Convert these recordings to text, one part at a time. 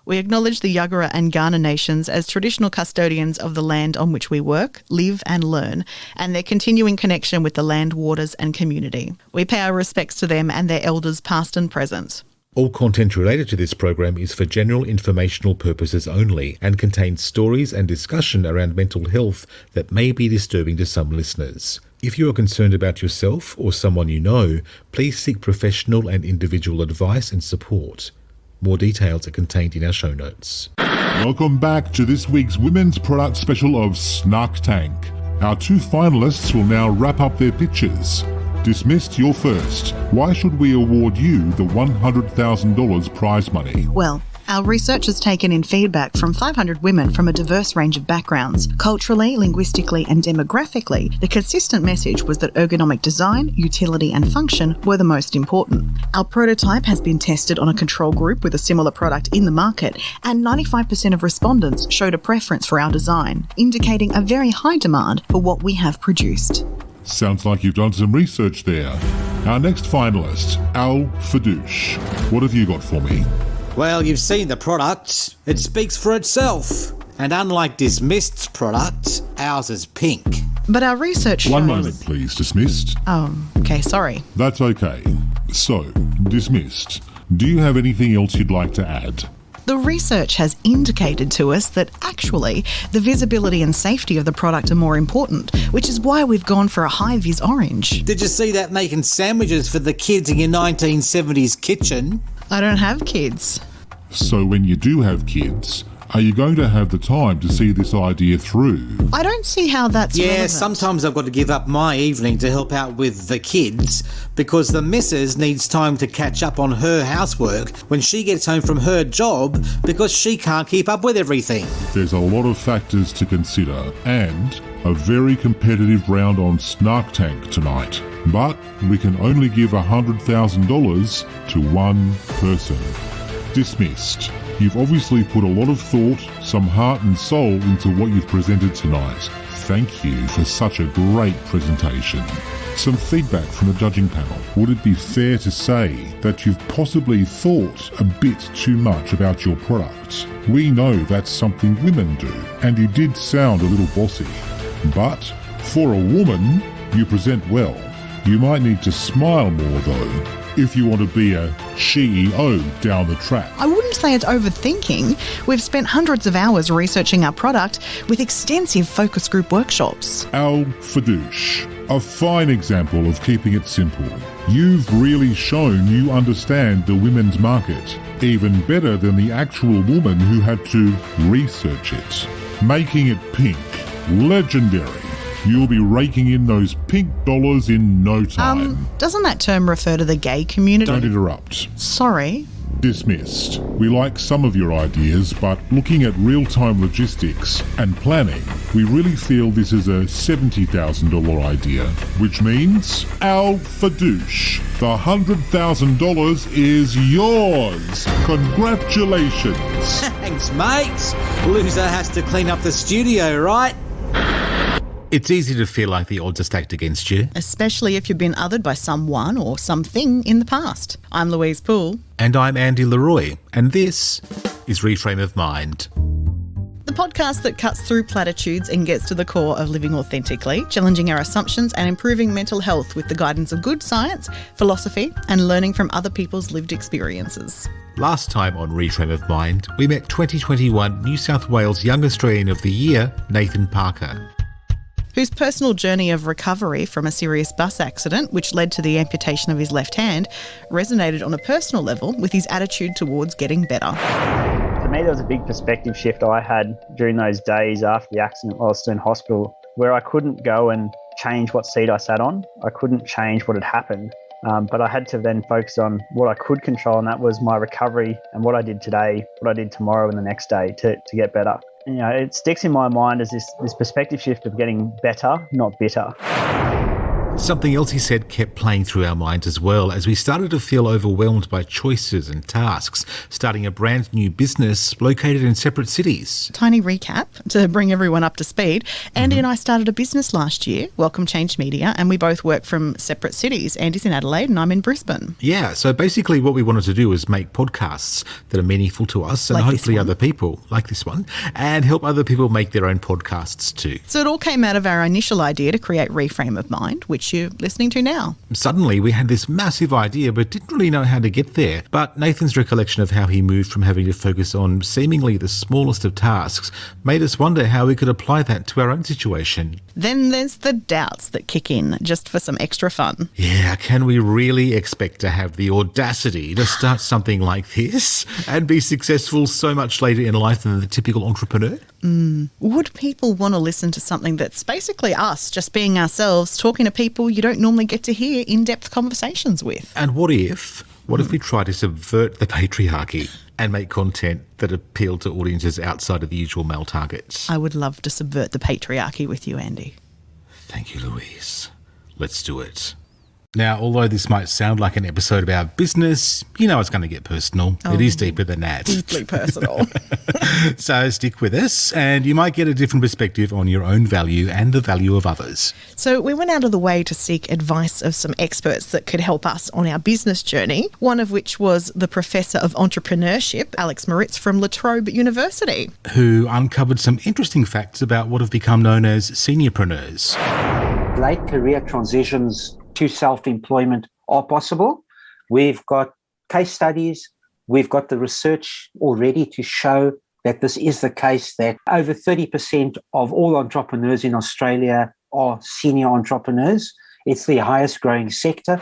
We acknowledge the Yagara and Kaurna nations as traditional custodians of the land on which we work, live and learn, and their continuing connection with the land, waters and community. We pay our respects to them and their elders past and present. All content related to this program is for general informational purposes only and contains stories and discussion around mental health that may be disturbing to some listeners. If you are concerned about yourself or someone you know, please seek professional and individual advice and support. More details are contained in our show notes. Welcome back to this week's Women's Product Special of Snark Tank. Our two finalists will now wrap up their pitches. Dismissed, you're first. Why should we award you the $100,000 prize money? Well, our research has taken in feedback from 500 women from a diverse range of backgrounds. Culturally, linguistically and demographically, the consistent message was that ergonomic design, utility and function were the most important. Our prototype has been tested on a control group with a similar product in the market, and 95% of respondents showed a preference for our design, indicating a very high demand for what we have produced. Sounds like you've done some research there. Our next finalist, Al Fadouche. What have you got for me? Well, you've seen the product. It speaks for itself. And unlike Dismissed's product, ours is pink. But our research shows... One moment, please, Dismissed. Okay, sorry. That's okay. So, Dismissed, do you have anything else you'd like to add? The research has indicated to us that actually the visibility and safety of the product are more important, which is why we've gone for a high-vis orange. Did you see that making sandwiches for the kids in your 1970s kitchen? I don't have kids. So when you do have kids, are you going to have the time to see this idea through? I don't see how that's relevant. Sometimes I've got to give up my evening to help out with the kids because the missus needs time to catch up on her housework when she gets home from her job because she can't keep up with everything. There's a lot of factors to consider and a very competitive round on Snark Tank tonight. But we can only give $100,000 to one person. Dismissed. You've obviously put a lot of thought, some heart and soul into what you've presented tonight. Thank you for such a great presentation. Some feedback from the judging panel. Would it be fair to say that you've possibly thought a bit too much about your product? We know that's something women do, and you did sound a little bossy. But for a woman, you present well. You might need to smile more though, if you want to be a CEO down the track. I wouldn't say it's overthinking. We've spent hundreds of hours researching our product with extensive focus group workshops. Al Fadouche, a fine example of keeping it simple. You've really shown you understand the women's market, even better than the actual woman who had to research it. Making it pink, legendary. You'll be raking in those pink dollars in no time. Doesn't that term refer to the gay community? Don't interrupt. Sorry. Dismissed. We like some of your ideas, but looking at real-time logistics and planning, we really feel this is a $70,000 idea, which means Al Fadouche, the $100,000 is yours. Congratulations. Thanks, mate. Loser has to clean up the studio, right? It's easy to feel like the odds are stacked against you. Especially if you've been othered by someone or something in the past. I'm Louise Poole. And I'm Andy Leroy, and this is Reframe of Mind. The podcast that cuts through platitudes and gets to the core of living authentically, challenging our assumptions and improving mental health with the guidance of good science, philosophy, and learning from other people's lived experiences. Last time on Reframe of Mind, we met 2021 New South Wales Young Australian of the Year, Nathan Parker, whose personal journey of recovery from a serious bus accident, which led to the amputation of his left hand, resonated on a personal level with his attitude towards getting better. For me, there was a big perspective shift I had during those days after the accident while I was still in hospital, where I couldn't go and change what seat I sat on. I couldn't change what had happened, but I had to then focus on what I could control, and that was my recovery and what I did today, what I did tomorrow and the next day to get better. You know, it sticks in my mind as this perspective shift of getting better, not bitter. Something else he said kept playing through our minds as well as we started to feel overwhelmed by choices and tasks, starting a brand new business located in separate cities. Tiny recap to bring everyone up to speed. Andy and I started a business last year, Welcome Change Media, and we both work from separate cities. Andy's in Adelaide and I'm in Brisbane. Yeah, so basically what we wanted to do was make podcasts that are meaningful to us and Like hopefully other people, like this one, and help other people make their own podcasts too. So it all came out of our initial idea to create Reframe of Mind, which you're listening to now. Suddenly we had this massive idea but didn't really know how to get there. But Nathan's recollection of how he moved from having to focus on seemingly the smallest of tasks made us wonder how we could apply that to our own situation. Then there's the doubts that kick in just for some extra fun. Yeah, can we really expect to have the audacity to start something like this and be successful so much later in life than the typical entrepreneur? Would people want to listen to something that's basically us just being ourselves, talking to people you don't normally get to hear in-depth conversations with? And what if we try to subvert the patriarchy and make content that appeal to audiences outside of the usual male targets? I would love to subvert the patriarchy with you, Andy. Thank you, Louise. Let's do it. Now, although this might sound like an episode about business, you know it's going to get personal. It is deeper than that. Deeply personal. So stick with us and you might get a different perspective on your own value and the value of others. So we went out of the way to seek advice of some experts that could help us on our business journey, one of which was the Professor of Entrepreneurship, Alex Moritz from La Trobe University, who uncovered some interesting facts about what have become known as seniorpreneurs. Late career transitions to self-employment are possible. We've got case studies. We've got the research already to show that this is the case, that over 30% of all entrepreneurs in Australia are senior entrepreneurs. It's the highest growing sector.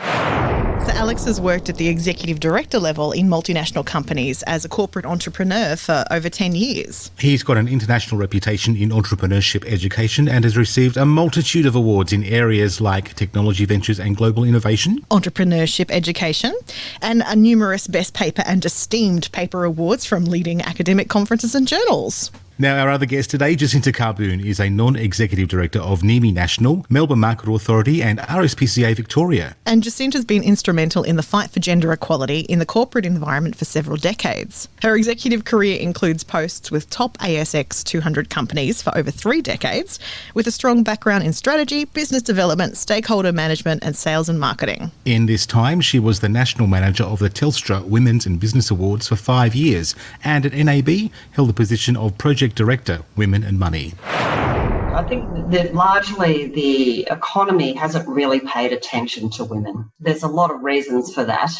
So Alex has worked at the executive director level in multinational companies as a corporate entrepreneur for over 10 years. He's got an international reputation in entrepreneurship education and has received a multitude of awards in areas like technology ventures and global innovation, entrepreneurship education, and a numerous best paper and esteemed paper awards from leading academic conferences and journals. Now, our other guest today, Jacinta Carboon, is a non-executive director of NIMI National, Melbourne Market Authority and RSPCA Victoria. And Jacinta's been instrumental in the fight for gender equality in the corporate environment for several decades. Her executive career includes posts with top ASX 200 companies for over 3 decades, with a strong background in strategy, business development, stakeholder management and sales and marketing. In this time, she was the national manager of the Telstra Women's and Business Awards for 5 years and at NAB held the position of Project Director, Women and Money. I think that largely the economy hasn't really paid attention to women. There's a lot of reasons for that,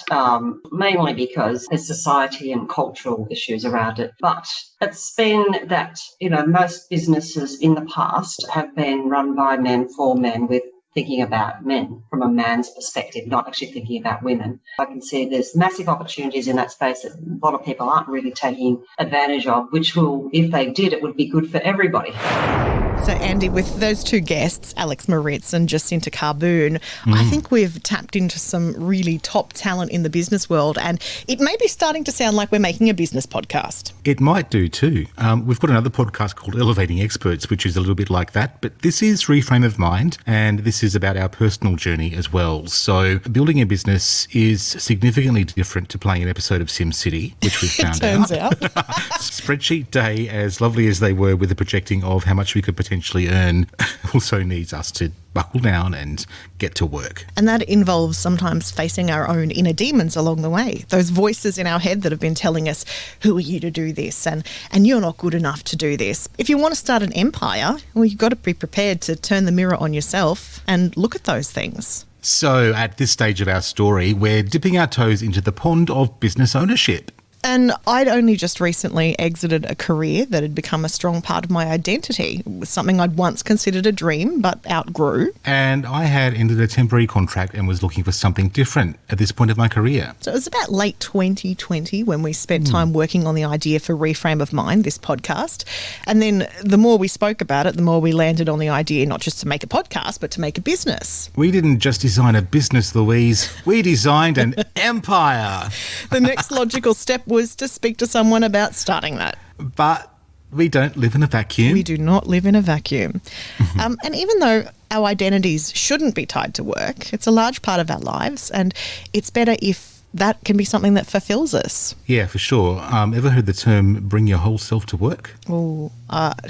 mainly because there's society and cultural issues around it. But it's been that, most businesses in the past have been run by men for men with thinking about men from a man's perspective, not actually thinking about women. I can see there's massive opportunities in that space that a lot of people aren't really taking advantage of, which will, if they did, it would be good for everybody. So, Andy, with those two guests, Alex Moritz and Jacinta Carboon, I think we've tapped into some really top talent in the business world, and it may be starting to sound like we're making a business podcast. It might do too. We've got another podcast called Elevating Experts, which is a little bit like that, but this is Reframe of Mind, and this is about our personal journey as well. So building a business is significantly different to playing an episode of SimCity, which we found Turns out. Spreadsheet Day, as lovely as they were with the projecting of how much we could potentially earn, also needs us to buckle down and get to work. And that involves sometimes facing our own inner demons along the way. Those voices in our head that have been telling us, who are you to do this? And you're not good enough to do this. If you want to start an empire, well, you've got to be prepared to turn the mirror on yourself and look at those things. So at this stage of our story, we're dipping our toes into the pond of business ownership. And I'd only just recently exited a career that had become a strong part of my identity. It was something I'd once considered a dream, but outgrew. And I had ended a temporary contract and was looking for something different at this point of my career. So it was about late 2020 when we spent time working on the idea for Reframe of Mind, this podcast. And then the more we spoke about it, the more we landed on the idea not just to make a podcast, but to make a business. We didn't just design a business, Louise. We designed an empire. The next logical step was to speak to someone about starting that. But We don't live in a vacuum. We do not live in a vacuum. And even though our identities shouldn't be tied to work, it's a large part of our lives, and it's better if that can be something that fulfills us. Yeah, for sure. Ever heard the term bring your whole self to work? Oh,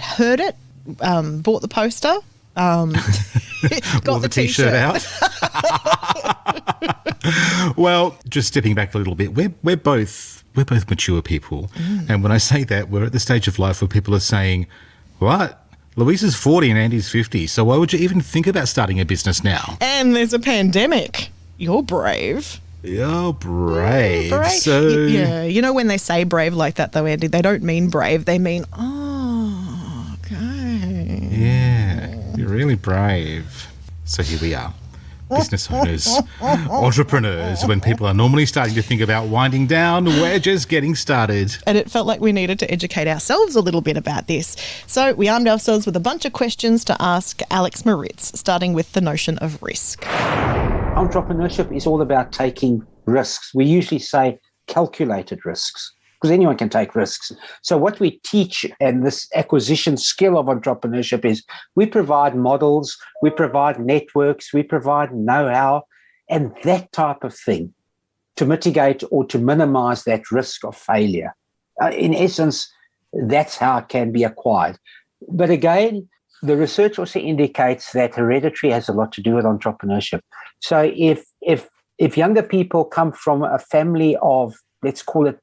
heard it, bought the poster, got Wore the t-shirt out. Well, just stepping back a little bit, we're both mature people. And when I say that, we're at the stage of life where people are saying, what? Louise is 40 and Andy's 50, so why would you even think about starting a business now? And there's a pandemic. You're brave. You're brave. So yeah, you know when they say brave like that though, Andy, they don't mean brave. They mean, oh, okay. Yeah, you're really brave. So here we are. Business owners, entrepreneurs, when people are normally starting to think about winding down, we're just getting started. And it felt like we needed to educate ourselves a little bit about this. So we armed ourselves with a bunch of questions to ask Alex Moritz, starting with the notion of risk. Entrepreneurship is all about taking risks. We usually say calculated risks, because anyone can take risks. So what we teach, and this acquisition skill of entrepreneurship, is we provide models, we provide networks, we provide know-how, and that type of thing to mitigate or to minimize that risk of failure. In essence, that's how it can be acquired. But again, the research also indicates that hereditary has a lot to do with entrepreneurship. So if younger people come from a family of, let's call it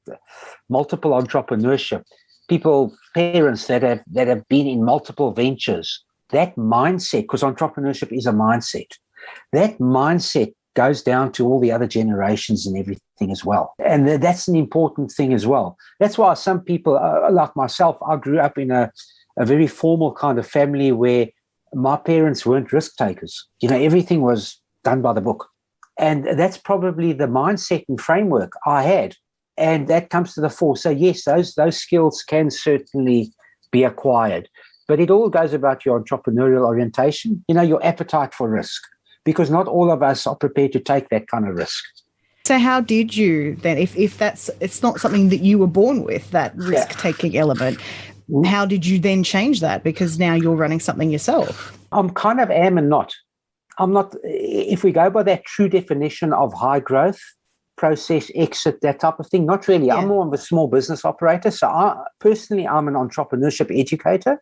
multiple entrepreneurship, parents that have been in multiple ventures, that mindset, because entrepreneurship is a mindset, that mindset goes down to all the other generations and everything as well. And that's an important thing as well. That's why some people, like myself, I grew up in a very formal kind of family where my parents weren't risk takers. Everything was done by the book. And that's probably the mindset and framework I had. And that comes to the fore. So yes, those skills can certainly be acquired. But it all goes about your entrepreneurial orientation, your appetite for risk, because not all of us are prepared to take that kind of risk. So how did you then, if it's not something that you were born with, that risk-taking element, how did you then change that? Because now you're running something yourself. I'm kind of am and not. I'm not, if we go by that true definition of high growth, process, exit, that type of thing, not really. Yeah. I'm more of a small business operator. So I'm an entrepreneurship educator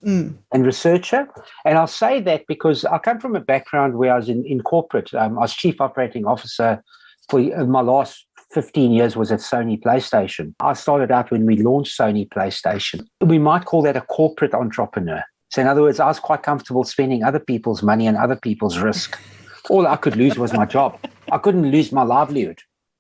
and researcher. And I'll say that because I come from a background where I was in corporate. I was chief operating officer for my last 15 years was at Sony PlayStation. I started out when we launched Sony PlayStation. We might call that a corporate entrepreneur. So in other words, I was quite comfortable spending other people's money and other people's risk. All I could lose was my job. I couldn't lose my livelihood.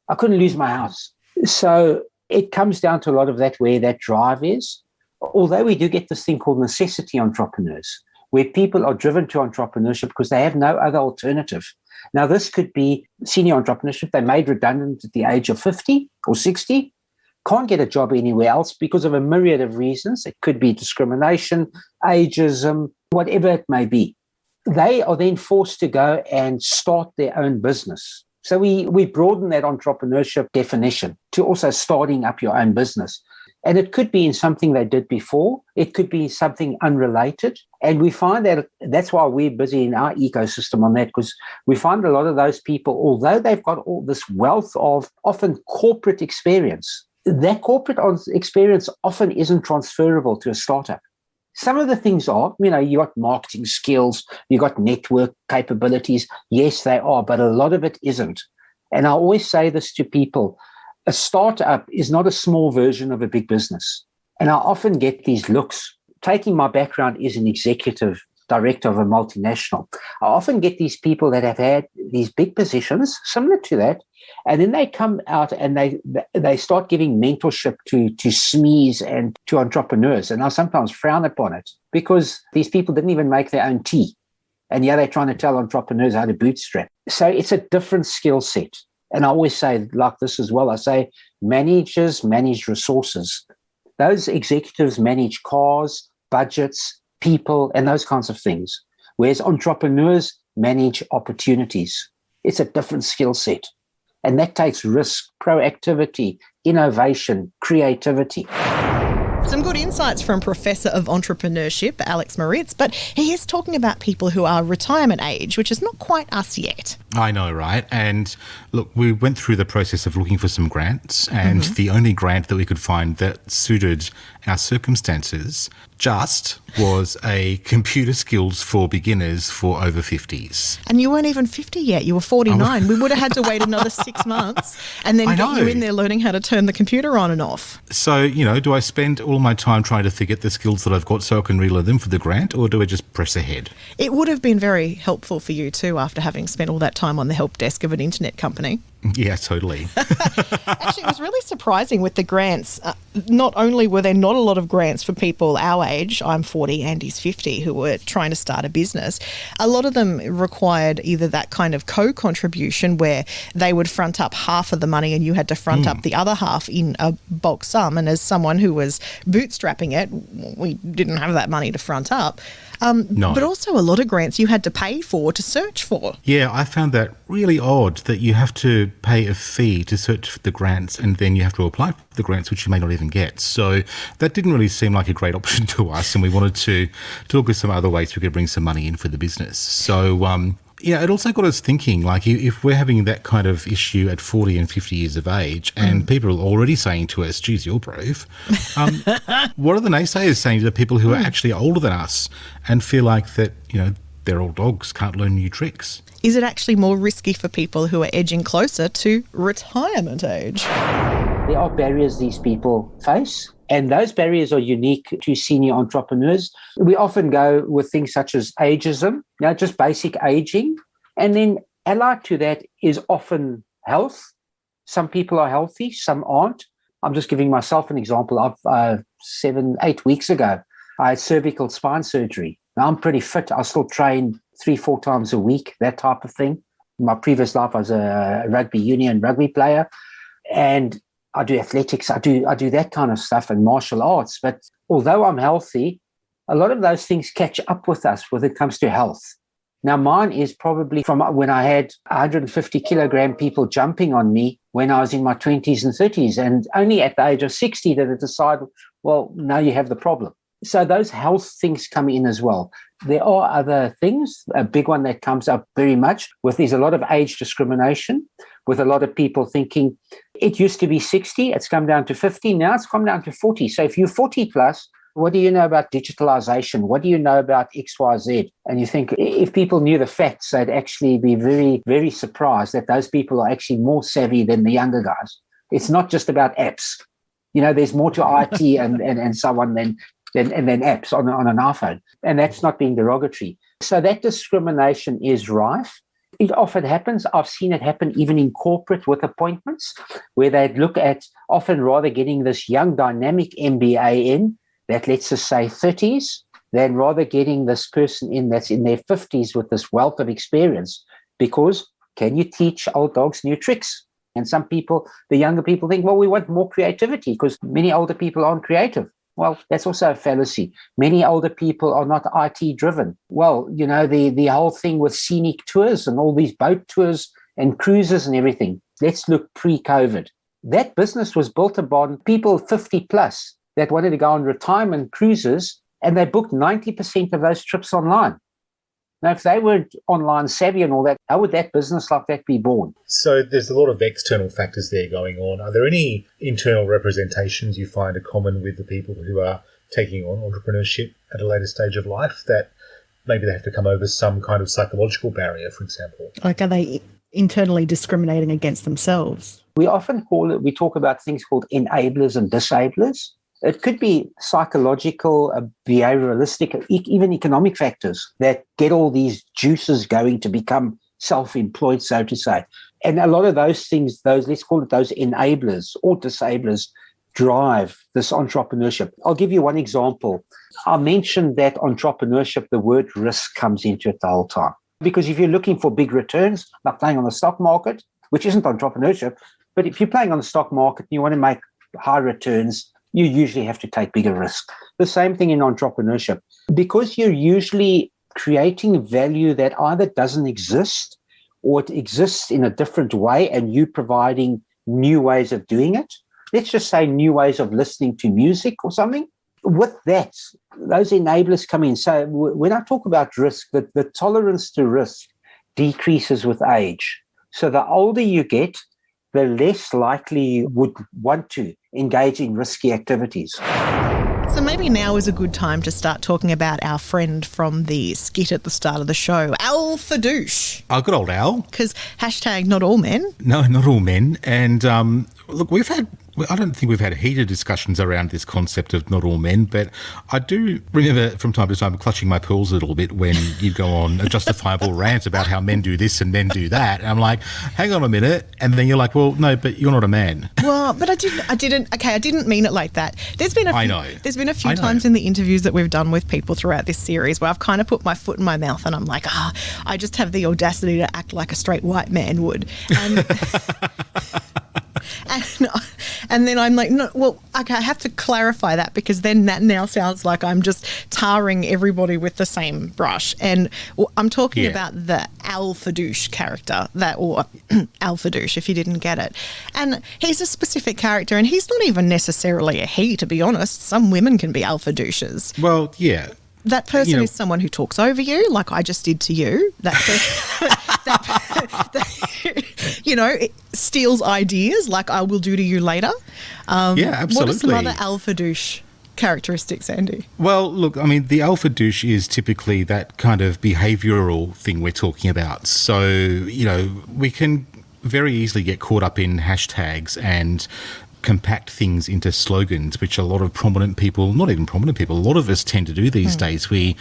I couldn't lose my house. So it comes down to a lot of that, where that drive is. Although we do get this thing called necessity entrepreneurs, where people are driven to entrepreneurship because they have no other alternative. Now, this could be senior entrepreneurship. They're made redundant at the age of 50 or 60, can't get a job anywhere else because of a myriad of reasons. It could be discrimination, ageism, whatever it may be. They are then forced to go and start their own business. So we broaden that entrepreneurship definition to also starting up your own business. And it could be in something they did before. It could be something unrelated. And we find that that's why we're busy in our ecosystem on that, because we find a lot of those people, although they've got all this wealth of often corporate experience, that corporate experience often isn't transferable to a startup. Some of the things are, you got marketing skills, you got network capabilities. Yes, they are, but a lot of it isn't. And I always say this to people, a startup is not a small version of a big business. And I often get these looks. Taking my background as an executive director of a multinational, I often get these people that have had these big positions similar to that, and then they come out and they start giving mentorship to SMEs and to entrepreneurs. And I sometimes frown upon it because these people didn't even make their own tea. And yeah, they're trying to tell entrepreneurs how to bootstrap. So it's a different skill set. And I always say like this as well. I say managers manage resources. Those executives manage cars, budgets, people, and those kinds of things. Whereas entrepreneurs manage opportunities. It's a different skill set. And that takes risk, proactivity, innovation, creativity. Some good insights from Professor of Entrepreneurship, Alex Moritz, but he is talking about people who are retirement age, which is not quite us yet. I know, right? And look, we went through the process of looking for some grants, and the only grant that we could find that suited our circumstances just was a computer skills for beginners for over 50s. And you weren't even 50 yet. You were 49. We would have had to wait another 6 months and then get you in there learning how to turn the computer on and off. So, do I spend all my time trying to forget the skills that I've got so I can relearn them for the grant, or do I just press ahead? It would have been very helpful for you too after having spent all that time on the help desk of an internet company. Yeah, totally. Actually, it was really surprising with the grants. Not only were there not a lot of grants for people our age, I'm 40, Andy's 50, who were trying to start a business, a lot of them required either that kind of co-contribution where they would front up half of the money and you had to front up the other half in a bulk sum. And as someone who was bootstrapping it, we didn't have that money to front up. No. But also a lot of grants you had to pay for to search for. Yeah, I found that really odd that you have to pay a fee to search for the grants and then you have to apply for the grants, which you may not even get. So that didn't really seem like a great option to us, and we wanted to look at some other ways we could bring some money in for the business. So, it also got us thinking, like, if we're having that kind of issue at 40 and 50 years of age and people are already saying to us, geez, you're brave, what are the naysayers saying to the people who are actually older than us and feel like that, their old dogs can't learn new tricks? Is it actually more risky for people who are edging closer to retirement age? There are barriers these people face, and those barriers are unique to senior entrepreneurs. We often go with things such as ageism, just basic aging. And then allied to that is often health. Some people are healthy, some aren't. I'm just giving myself an example. 7-8 weeks ago, I had cervical spine surgery. Now I'm pretty fit. I still train 3-4 times a week, that type of thing. In my previous life, I was a rugby player, and I do athletics. I do that kind of stuff and martial arts. But although I'm healthy, a lot of those things catch up with us when it comes to health. Now, mine is probably from when I had 150 kilogram people jumping on me when I was in my 20s and 30s, and only at the age of 60 did it decide, well, now you have the problem. So those health things come in as well. There are other things. A big one that comes up very much is a lot of age discrimination, with a lot of people thinking it used to be 60, it's come down to 50, now it's come down to 40. So if you're 40 plus, what do you know about digitalization? What do you know about XYZ? And you think if people knew the facts, they'd actually be very, very surprised that those people are actually more savvy than the younger guys. It's not just about apps. There's more to IT and so on than apps on an iPhone. And that's not being derogatory. So that discrimination is rife. It often happens. I've seen it happen even in corporate with appointments, where they'd look at often rather getting this young dynamic MBA in that, let's just say 30s, than rather getting this person in that's in their 50s with this wealth of experience. Because can you teach old dogs new tricks? And some people, the younger people, think, well, we want more creativity because many older people aren't creative. Well, that's also a fallacy. Many older people are not IT driven. Well, the whole thing with scenic tours and all these boat tours and cruises and everything. Let's look pre-COVID. That business was built upon people 50 plus that wanted to go on retirement cruises, and they booked 90% of those trips online. Now, if they weren't online savvy and all that, how would that business like that be born? So there's a lot of external factors there going on. Are there any internal representations you find are common with the people who are taking on entrepreneurship at a later stage of life, that maybe they have to come over some kind of psychological barrier, for example? Like, are they internally discriminating against themselves? We often we talk about things called enablers and disablers. It could be psychological, behavioralistic, even economic factors that get all these juices going to become self-employed, so to say. And a lot of those things, let's call it those enablers or disablers, drive this entrepreneurship. I'll give you one example. I mentioned that entrepreneurship, the word risk comes into it the whole time. Because if you're looking for big returns, like playing on the stock market, which isn't entrepreneurship, but if you're playing on the stock market and you want to make high returns, you usually have to take bigger risk. The same thing in entrepreneurship. Because you're usually creating value that either doesn't exist or it exists in a different way and you providing new ways of doing it, let's just say, new ways of listening to music or something. With that, those enablers come in. So when I talk about risk, the tolerance to risk decreases with age. So the older you get, the less likely you would want to engage in risky activities. So maybe now is a good time to start talking about our friend from the skit at the start of the show, Al Fadouche. Oh, good old Al. Because hashtag not all men. No, not all men. And look, I don't think we've had heated discussions around this concept of not all men, but I do remember from time to time clutching my pearls a little bit when you'd go on a justifiable rant about how men do this and men do that. And I'm like, hang on a minute. And then you're like, well, no, but you're not a man. Well, but I didn't mean it like that. There's been a few times in the interviews that we've done with people throughout this series where I've kind of put my foot in my mouth and I'm like, I just have the audacity to act like a straight white man would. And and then I'm like, no, well, okay, I have to clarify that because then that now sounds like I'm just tarring everybody with the same brush. And I'm talking about the Al Fadouche character, or Al Fadouche, if you didn't get it. And he's a specific character, and he's not even necessarily a he, to be honest. Some women can be Al Fadouches. Well, yeah. That person is someone who talks over you, like I just did to you. That it steals ideas, like I will do to you later. Yeah, absolutely. What are some other Al Fadouche characteristics, Andy? Well, look, I mean, the Al Fadouche is typically that kind of behavioural thing we're talking about. So, we can very easily get caught up in hashtags and compact things into slogans, which a lot of prominent people, not even prominent people, a lot of us tend to do these days. We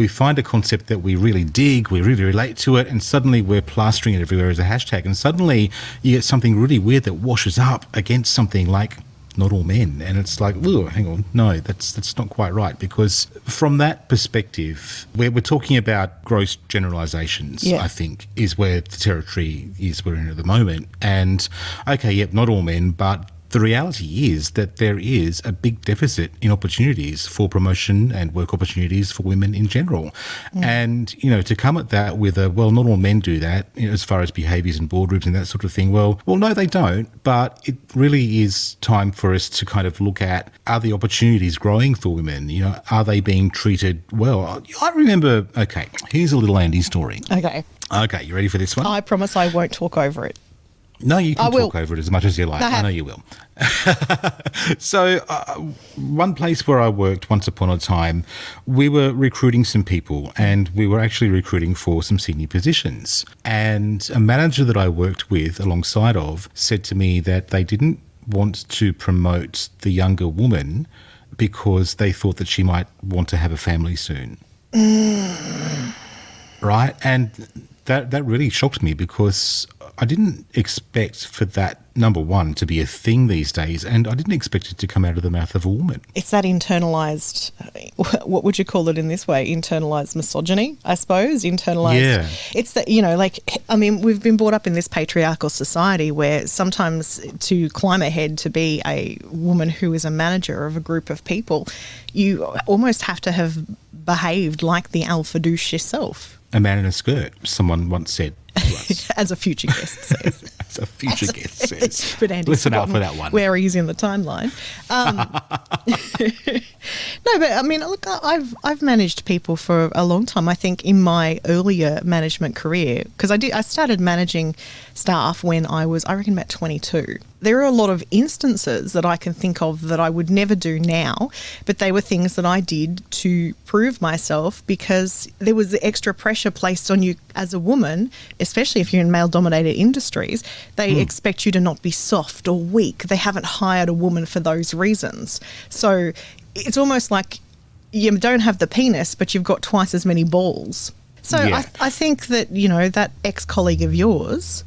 find a concept that we really dig, we really relate to it, and suddenly we're plastering it everywhere as a hashtag. And suddenly you get something really weird that washes up against something like not all men. And it's like, oh, hang on, no, that's not quite right. Because from that perspective, we're talking about gross generalizations, I think, is where the territory is we're in at the moment. And, okay, yep, not all men, but the reality is that there is a big deficit in opportunities for promotion and work opportunities for women in general. And, to come at that with well, not all men do that, as far as behaviours in boardrooms and that sort of thing. Well, no, they don't. But it really is time for us to kind of look at, are the opportunities growing for women? Are they being treated well? I remember, okay, here's a little Andy story. Okay, you ready for this one? I promise I won't talk over it. No, you can talk over it as much as you like. I know you will. So one place where I worked once upon a time, we were recruiting some people and we were actually recruiting for some senior positions. And a manager that I worked with alongside of said to me that they didn't want to promote the younger woman because they thought that she might want to have a family soon. Right? And that really shocked me because I didn't expect for that, number one, to be a thing these days, and I didn't expect it to come out of the mouth of a woman. It's that internalised, what would you call it in this way? Internalised misogyny, I suppose. Internalised. Yeah. It's that, we've been brought up in this patriarchal society where sometimes to climb ahead to be a woman who is a manager of a group of people, you almost have to have behaved like the Al Fadouche yourself. A man in a skirt, someone once said. As a future guest says. As a future guest says. But Andy's listen out for that one. Where he's in the timeline. No, but I mean, look, I've managed people for a long time. I think in my earlier management career, because I started managing staff when I was, I reckon, about 22. There are a lot of instances that I can think of that I would never do now, but they were things that I did to prove myself because there was the extra pressure placed on you as a woman, especially if you're in male-dominated industries. They expect you to not be soft or weak. They haven't hired a woman for those reasons. So it's almost like you don't have the penis, but you've got twice as many balls. So I think that, that ex-colleague of yours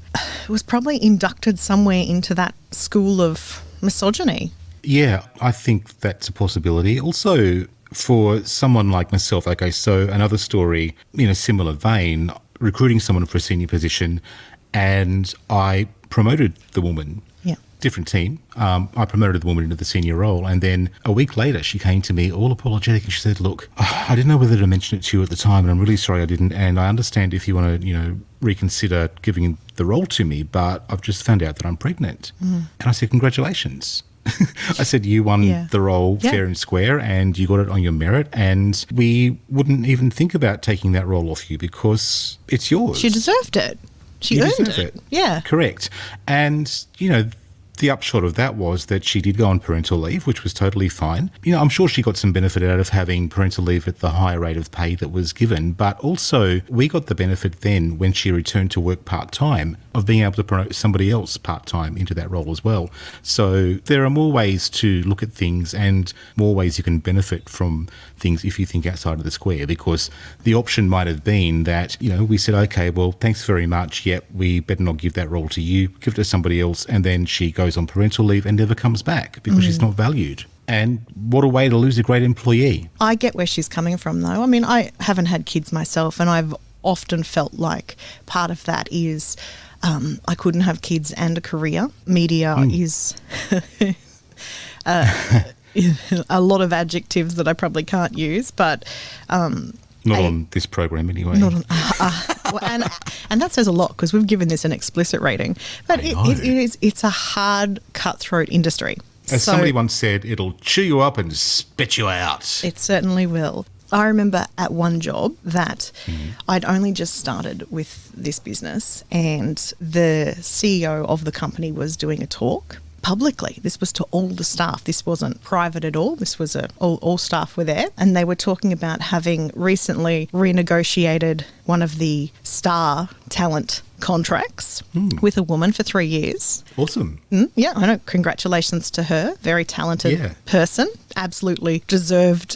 was probably inducted somewhere into that school of misogyny. Yeah, I think that's a possibility. Also, for someone like myself, okay, so another story in a similar vein, recruiting someone for a senior position, and I promoted the woman. Different team. I promoted the woman into the senior role, and then a week later she came to me all apologetic and she said, look, I didn't know whether to mention it to you at the time and I'm really sorry I didn't, and I understand if you want to, reconsider giving the role to me, but I've just found out that I'm pregnant. And I said, congratulations. I said you won the role fair and square, and you got it on your merit, and we wouldn't even think about taking that role off you because it's yours. She deserved it. She earned it. Yeah. Correct. And, you know, the upshot of that was that she did go on parental leave, which was totally fine. You know, I'm sure she got some benefit out of having parental leave at the higher rate of pay that was given, but also we got the benefit then when she returned to work part-time of being able to promote somebody else part-time into that role as well. So there are more ways to look at things and more ways you can benefit from things if you think outside of the square, because the option might have been that, you know, we said, okay, well, thanks very much. Yep, we better not give that role to you, give it to somebody else. And then she goes on parental leave and never comes back because she's not valued. And what a way to lose a great employee. I get where she's coming from, though. I mean, I haven't had kids myself, and I've often felt like part of that is I couldn't have kids and a career. Media is a lot of adjectives that I probably can't use, but not on this program anyway. Not on, and that says a lot because we've given this an explicit rating. But it's a hard, cutthroat industry. As somebody once said, it'll chew you up and spit you out. It certainly will. I remember at one job that I'd only just started with this business, and the CEO of the company was doing a talk publicly. This was to all the staff. This wasn't private at all. This was all staff were there, and they were talking about having recently renegotiated one of the star talent contracts with a woman for 3 years. Awesome. Yeah, I know. Congratulations to her. Very talented person. Absolutely deserved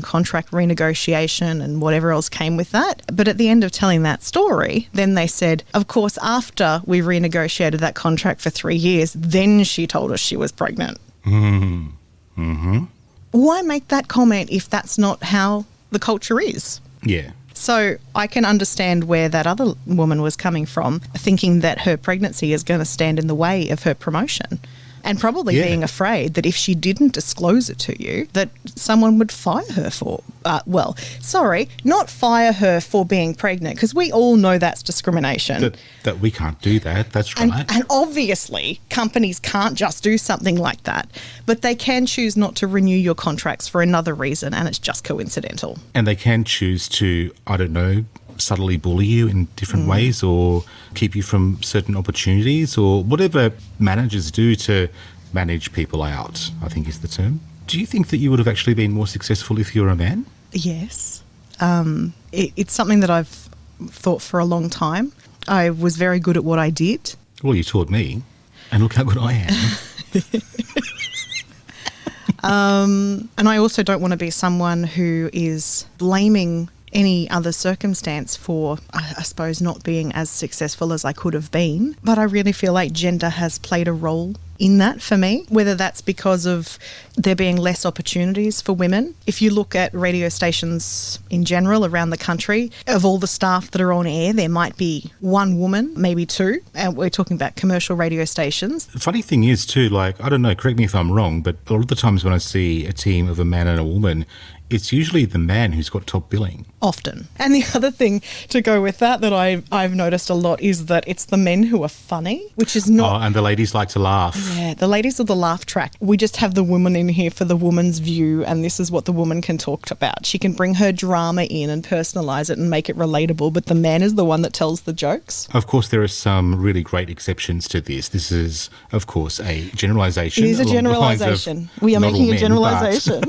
contract renegotiation and whatever else came with that. But at the end of telling that story, then they said, of course, after we renegotiated that contract for 3 years, then she told us she was pregnant. Why make that comment if that's not how the culture is? Yeah. So I can understand where that other woman was coming from, thinking that her pregnancy is going to stand in the way of her promotion. And probably being afraid that if she didn't disclose it to you, that someone would fire her for, not fire her for being pregnant, because we all know that's discrimination. That we can't do that, that's right. And obviously, companies can't just do something like that, but they can choose not to renew your contracts for another reason, and it's just coincidental. And they can choose to, I don't know, subtly bully you in different ways or keep you from certain opportunities or whatever managers do to manage people out, I think is the term. Do you think that you would have actually been more successful if you were a man? Yes. It's something that I've thought for a long time. I was very good at what I did. Well, you taught me, and look how good I am. And I also don't want to be someone who is blaming any other circumstance for, I suppose, not being as successful as I could have been. But I really feel like gender has played a role in that for me, whether that's because of there being less opportunities for women. If you look at radio stations in general around the country, of all the staff that are on air, there might be one woman, maybe two, and we're talking about commercial radio stations. The funny thing is too, like, I don't know, correct me if I'm wrong, but a lot of the times when I see a team of a man and a woman, it's usually the man who's got top billing. Often. And the other thing to go with that I've noticed a lot is that it's the men who are funny, which is not... Oh, and the ladies like to laugh. Yeah, the ladies are the laugh track. We just have the woman in here for the woman's view, and this is what the woman can talk about. She can bring her drama in and personalise it and make it relatable, but the man is the one that tells the jokes. Of course, there are some really great exceptions to this. This is, of course, a generalisation. It is a generalisation. We are making a generalisation.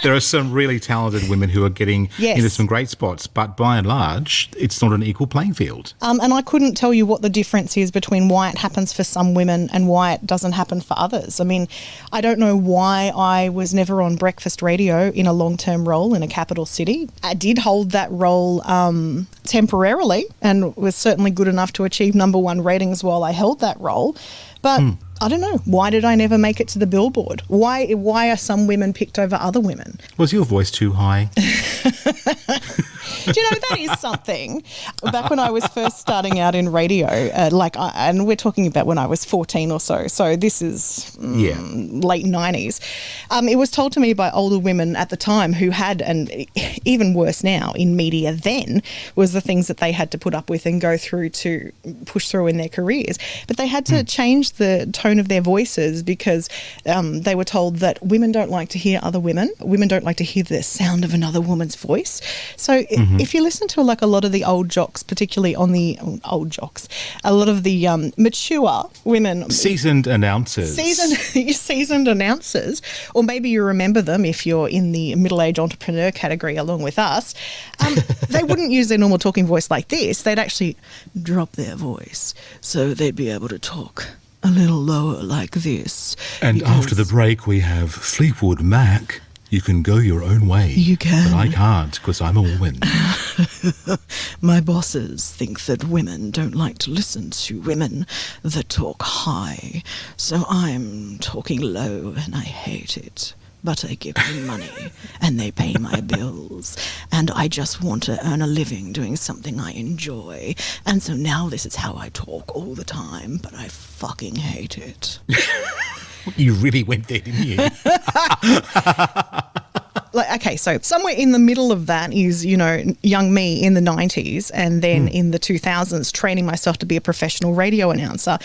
There are some really talented women who are getting into some great spots, but by and large, it's not an equal playing field. And I couldn't tell you what the difference is between why it happens for some women and why it doesn't happen for others. I mean, I don't know why I was never on breakfast radio in a long-term role in a capital city. I did hold that role temporarily and was certainly good enough to achieve #1 ratings while I held that role. But I don't know. Why did I never make it to the billboard? Why are some women picked over other women? Was your voice too high? Do you know, that is something. Back when I was first starting out in radio, and we're talking about when I was 14 or so. So this is late 90s. It was told to me by older women at the time who had, and even worse now in media then, was the things that they had to put up with and go through to push through in their careers. But they had to change the tone of their voices because they were told that women don't like to hear other women. Women don't like to hear the sound of another woman's voice. So if you listen to like a lot of the old jocks, particularly on the old jocks, a lot of the mature women. Seasoned announcers. Seasoned announcers, or maybe you remember them if you're in the middle-aged entrepreneur category along with us, they wouldn't use their normal talking voice like this. They'd actually drop their voice so they'd be able to talk a little lower like this. And after the break, we have Fleetwood Mac. You can go your own way. You can. But I can't because I'm a woman. My bosses think that women don't like to listen to women that talk high. So I'm talking low and I hate it. But I give them money and they pay my bills. And I just want to earn a living doing something I enjoy. And so now this is how I talk all the time, but I fucking hate it. You really went there, didn't you? Okay, so somewhere in the middle of that is, you know, young me in the 90s and then in the 2000s training myself to be a professional radio announcer.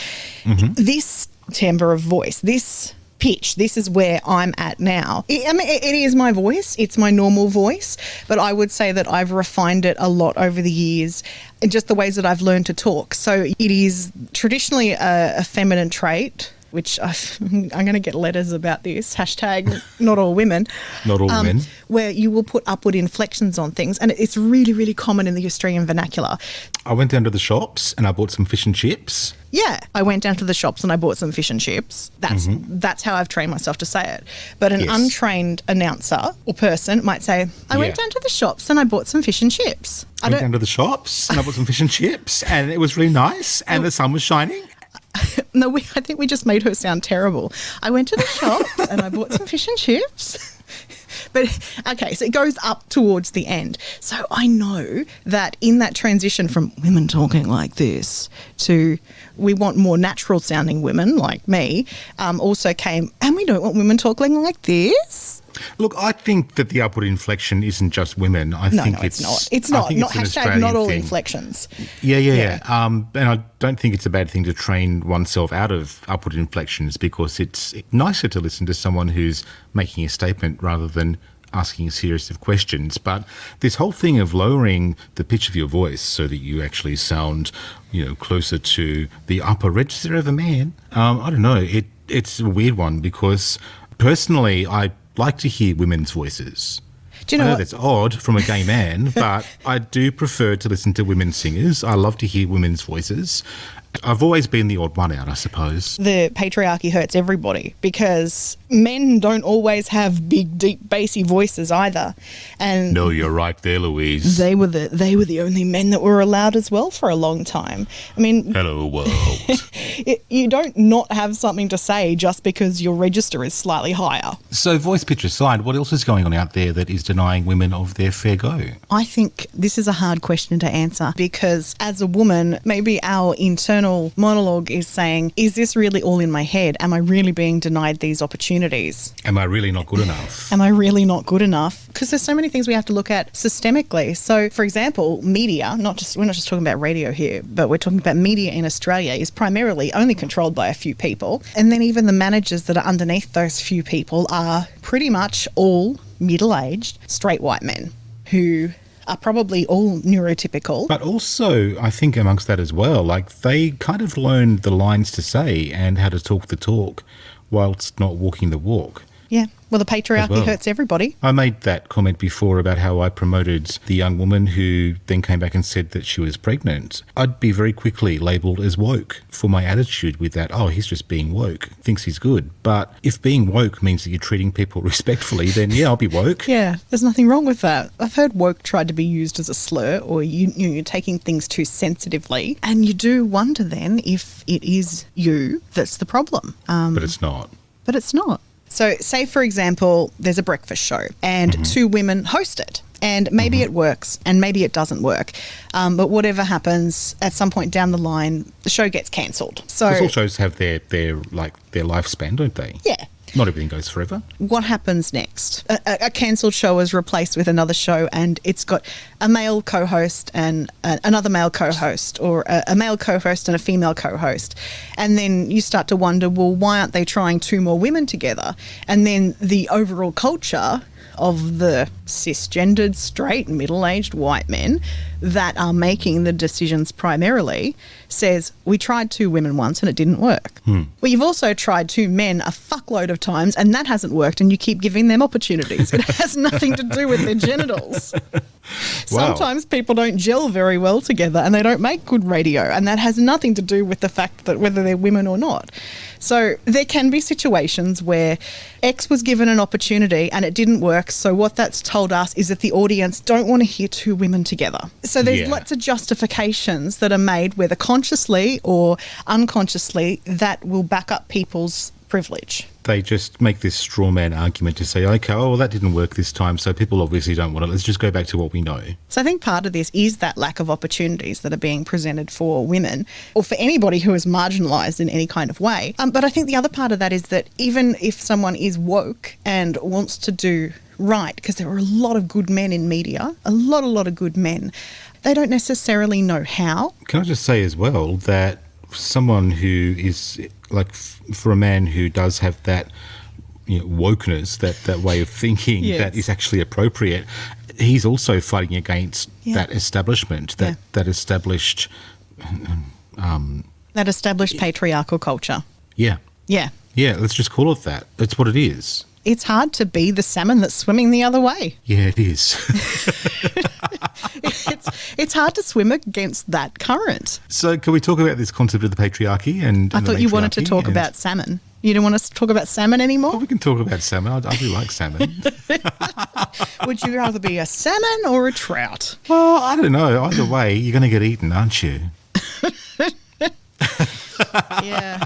This timbre of voice, this pitch, this is where I'm at now. It is my voice. It's my normal voice. But I would say that I've refined it a lot over the years in just the ways that I've learned to talk. So it is traditionally a feminine trait, which I'm going to get letters about this, hashtag not all women. Not all women. Where you will put upward inflections on things. And it's really, really common in the Australian vernacular. I went down to the shops and I bought some fish and chips. Yeah, I went down to the shops and I bought some fish and chips. That's how I've trained myself to say it. But an untrained announcer or person might say, I went down to the shops and I bought some fish and chips. I went down to the shops and I bought some fish and chips and it was really nice and the sun was shining. No, I think we just made her sound terrible. I went to the shops and I bought some fish and chips. But, okay, so it goes up towards the end. So I know that in that transition from women talking like this to we want more natural sounding women like me also came, and we don't want women talking like this. Look, I think that the upward inflection isn't just women. No, it's not. It's not. Not hashtag not all inflections. Yeah. And I don't think it's a bad thing to train oneself out of upward inflections because it's nicer to listen to someone who's making a statement rather than asking a series of questions. But this whole thing of lowering the pitch of your voice so that you actually sound, closer to the upper register of a man, I don't know. It's a weird one because personally, I like to hear women's voices. Do you know I know that's odd from a gay man, but I do prefer to listen to women singers. I love to hear women's voices. I've always been the odd one out, I suppose. The patriarchy hurts everybody because men don't always have big, deep, bassy voices either. And no, you're right there, Louise. They were the only men that were allowed as well for a long time. I mean, hello world. You don't not have something to say just because your register is slightly higher. So, voice pitch aside, what else is going on out there that is denying women of their fair go? I think this is a hard question to answer because as a woman, maybe our internal monologue is saying, is this really all in my head? Am I really being denied these opportunities? Am I really not good enough? Am I really not good enough? Because there's so many things we have to look at systemically. So, for example, media, we're not just talking about radio here, but we're talking about media in Australia is primarily only controlled by a few people. And then even the managers that are underneath those few people are pretty much all middle-aged straight white men who are probably all neurotypical. But also, I think amongst that as well, like they kind of learned the lines to say and how to talk the talk whilst not walking the walk. Yeah. Well, the patriarchy hurts everybody. I made that comment before about how I promoted the young woman who then came back and said that she was pregnant. I'd be very quickly labelled as woke for my attitude with that. Oh, he's just being woke, thinks he's good. But if being woke means that you're treating people respectfully, then yeah, I'll be woke. Yeah, there's nothing wrong with that. I've heard woke tried to be used as a slur or you're taking things too sensitively. And you do wonder then if it is you that's the problem. But it's not. But it's not. So say, for example, there's a breakfast show and two women host it. And maybe it works and maybe it doesn't work. But whatever happens, at some point down the line, the show gets cancelled. So Because all shows have their lifespan, don't they? Yeah. Not everything goes forever. What happens next? A cancelled show is replaced with another show, and it's got a male co-host and another male co-host, or a male co-host and a female co-host. And then you start to wonder, well, why aren't they trying two more women together? And then the overall culture of the cisgendered, straight, middle-aged white men that are making the decisions primarily says, we tried two women once and it didn't work. Well, you've also tried two men a fuckload of times and that hasn't worked, and you keep giving them opportunities. It has nothing to do with their genitals. Wow. Sometimes people don't gel very well together and they don't make good radio, and that has nothing to do with the fact that whether they're women or not. So there can be situations where X was given an opportunity and it didn't work. So what that's told us is that the audience don't want to hear two women together. So there's lots of justifications that are made, whether consciously or unconsciously, that will back up people's privilege. They just make this straw man argument to say, okay, well, that didn't work this time, so people obviously don't want it. Let's just go back to what we know. So I think part of this is that lack of opportunities that are being presented for women, or for anybody who is marginalised in any kind of way. But I think the other part of that is that even if someone is woke and wants to do right, because there are a lot of good men in media, a lot of good men, they don't necessarily know how. Can I just say as well that someone who is, like, for a man who does have that, you know, wokeness, that way of thinking that is actually appropriate, he's also fighting against that establishment, that established... that established patriarchal culture. Yeah. Yeah. Yeah, let's just call it that. That's what it is. It's hard to be the salmon that's swimming the other way. Yeah, it is. It's hard to swim against that current. So can we talk about this concept of the patriarchy? I thought you wanted to talk about salmon. You don't want us to talk about salmon anymore? Well, we can talk about salmon. I do like salmon. Would you rather be a salmon or a trout? Well, I don't know. Either way, you're going to get eaten, aren't you? Yeah.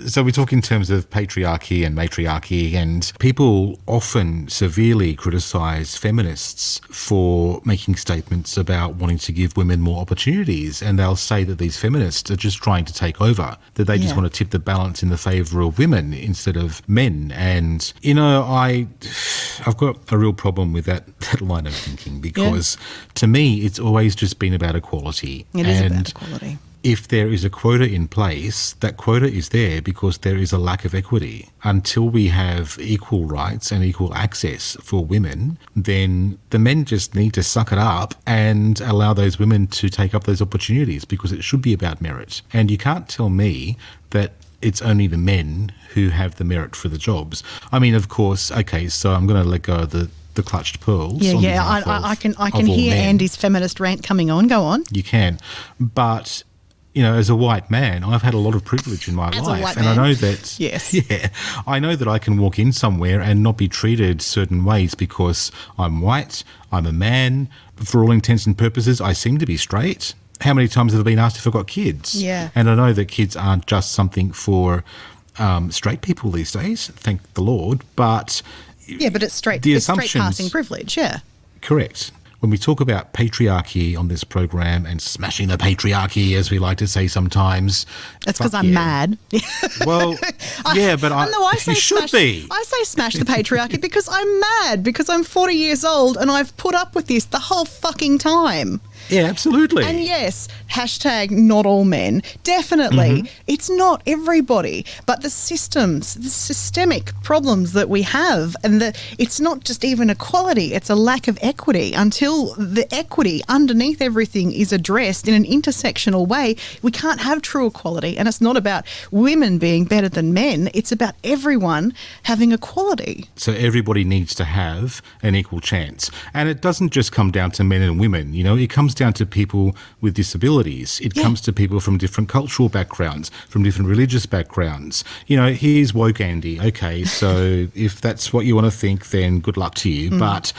So we talk in terms of patriarchy and matriarchy, and people often severely criticise feminists for making statements about wanting to give women more opportunities, and they'll say that these feminists are just trying to take over, that they just want to tip the balance in the favour of women instead of men. And, you know, I've got a real problem with that line of thinking, because to me it's always just been about equality. It is about equality. If there is a quota in place, that quota is there because there is a lack of equity. Until we have equal rights and equal access for women, then the men just need to suck it up and allow those women to take up those opportunities, because it should be about merit. And you can't tell me that it's only the men who have the merit for the jobs. I mean, of course, okay, so I'm going to let go of the clutched pearls. I can hear Andy's feminist rant coming on. Go on. You can. But... you know, as a white man, I've had a lot of privilege in my life. And I know that, I know that I can walk in somewhere and not be treated certain ways because I'm white, I'm a man. For all intents and purposes, I seem to be straight. How many times have I been asked if I've got kids? Yeah. And I know that kids aren't just something for straight people these days, thank the Lord. But but it's straight passing privilege, Correct. When we talk about patriarchy on this program and smashing the patriarchy, as we like to say sometimes... That's because I'm mad. Well, you should be. I say smash the patriarchy because I'm mad, because I'm 40 years old and I've put up with this the whole fucking time. Yeah, absolutely. And yes, hashtag not all men. Definitely. It's not everybody. But the systems, the systemic problems that we have, and it's not just even equality, it's a lack of equity. Until the equity underneath everything is addressed in an intersectional way, we can't have true equality. And it's not about women being better than men. It's about everyone having equality. So everybody needs to have an equal chance. And it doesn't just come down to men and women. You know, it comes comes down to people with disabilities. It comes to people from different cultural backgrounds, from different religious backgrounds. You know, here's woke Andy. Okay, so if that's what you want to think, then good luck to you. But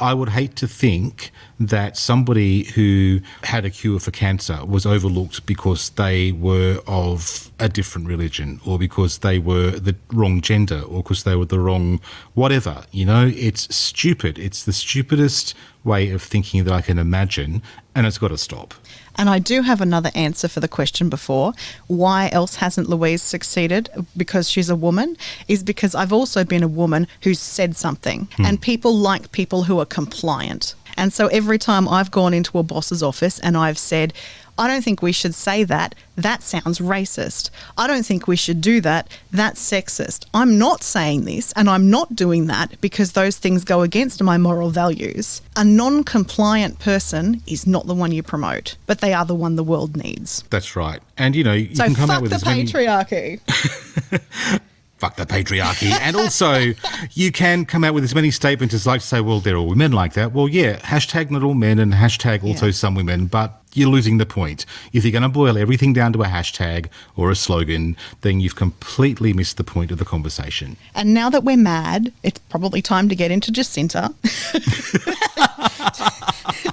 I would hate to think that somebody who had a cure for cancer was overlooked because they were of a different religion, or because they were the wrong gender, or because they were the wrong whatever. You know, it's stupid. It's the stupidest way of thinking that I can imagine, and it's got to stop. And I do have another answer for the question before. Why else hasn't Louise succeeded? Because she's a woman? Is because I've also been a woman who's said something, and people like people who are compliant. And so every time I've gone into a boss's office and I've said, I don't think we should say that, that sounds racist. I don't think we should do that, that's sexist. I'm not saying this and I'm not doing that because those things go against my moral values. A non-compliant person is not the one you promote, but they are the one the world needs. That's right. And, you know, you can come out with as many... So fuck the patriarchy. Fuck the patriarchy. And also, you can come out with as many statements as like to say, well, they're all women like that. Well, yeah, hashtag not all men and hashtag also some women, but you're losing the point. If you're going to boil everything down to a hashtag or a slogan, then you've completely missed the point of the conversation. And now that we're mad, it's probably time to get into Jacinta.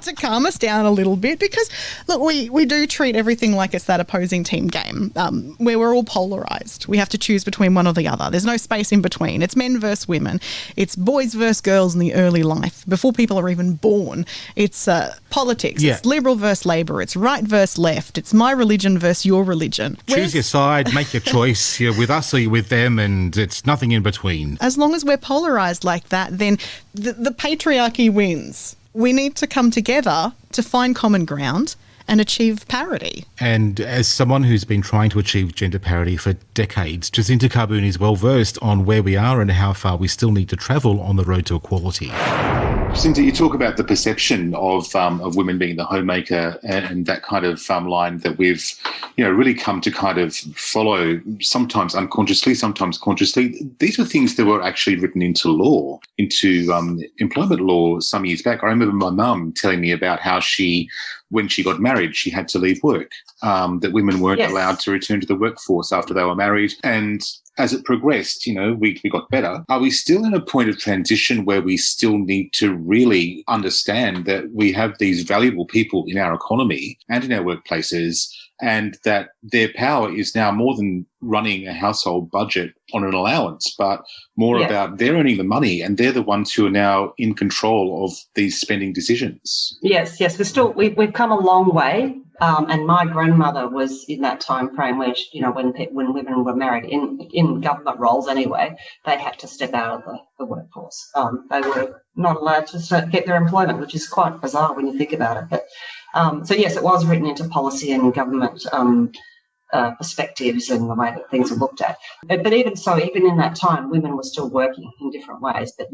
To calm us down a little bit, because look, we do treat everything like it's that opposing team game where we're all polarised. We have to choose between one or the other. There's no space in between. It's men versus women. It's boys versus girls in the early life, before people are even born. It's politics. Yeah. It's liberal versus Labor. It's right versus left. It's my religion versus your religion. Choose your side, make your choice. You're with us or you're with them, and it's nothing in between. As long as we're polarised like that, then the patriarchy wins. We need to come together to find common ground and achieve parity. And as someone who's been trying to achieve gender parity for decades, Jacinta Carboon is well versed on where we are and how far we still need to travel on the road to equality. Jacinta, you talk about the perception of women being the homemaker and that kind of line that we've, really come to kind of follow, sometimes unconsciously, sometimes consciously. These were things that were actually written into law, into employment law some years back. I remember my mum telling me about how when she got married, she had to leave work, that women weren't allowed to return to the workforce after they were married. And as it progressed, we got better. Are we still in a point of transition where we still need to really understand that we have these valuable people in our economy and in our workplaces, and that their power is now more than running a household budget on an allowance, but more about they're earning the money and they're the ones who are now in control of these spending decisions? Yes. We've come a long way. And my grandmother was in that time frame where, when women were married in government roles anyway, they had to step out of the workforce. They were not allowed to get their employment, which is quite bizarre when you think about it. But, so yes, it was written into policy and government perspectives and the way that things are looked at. But even so, even in that time, women were still working in different ways, but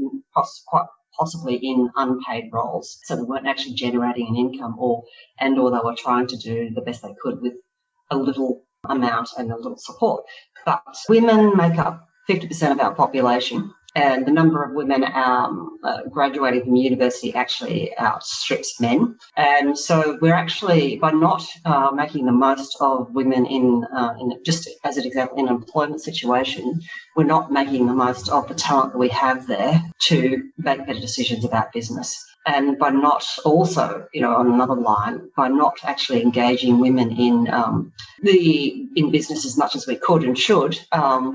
quite possibly in unpaid roles. So they weren't actually generating an income or they were trying to do the best they could with a little amount and a little support. But women make up 50% of our population, and the number of women graduating from university actually outstrips men. And so we're actually, by not making the most of women in just as an example, in an employment situation, we're not making the most of the talent that we have there to make better decisions about business. And by not also, on another line, by not actually engaging women in business as much as we could and should,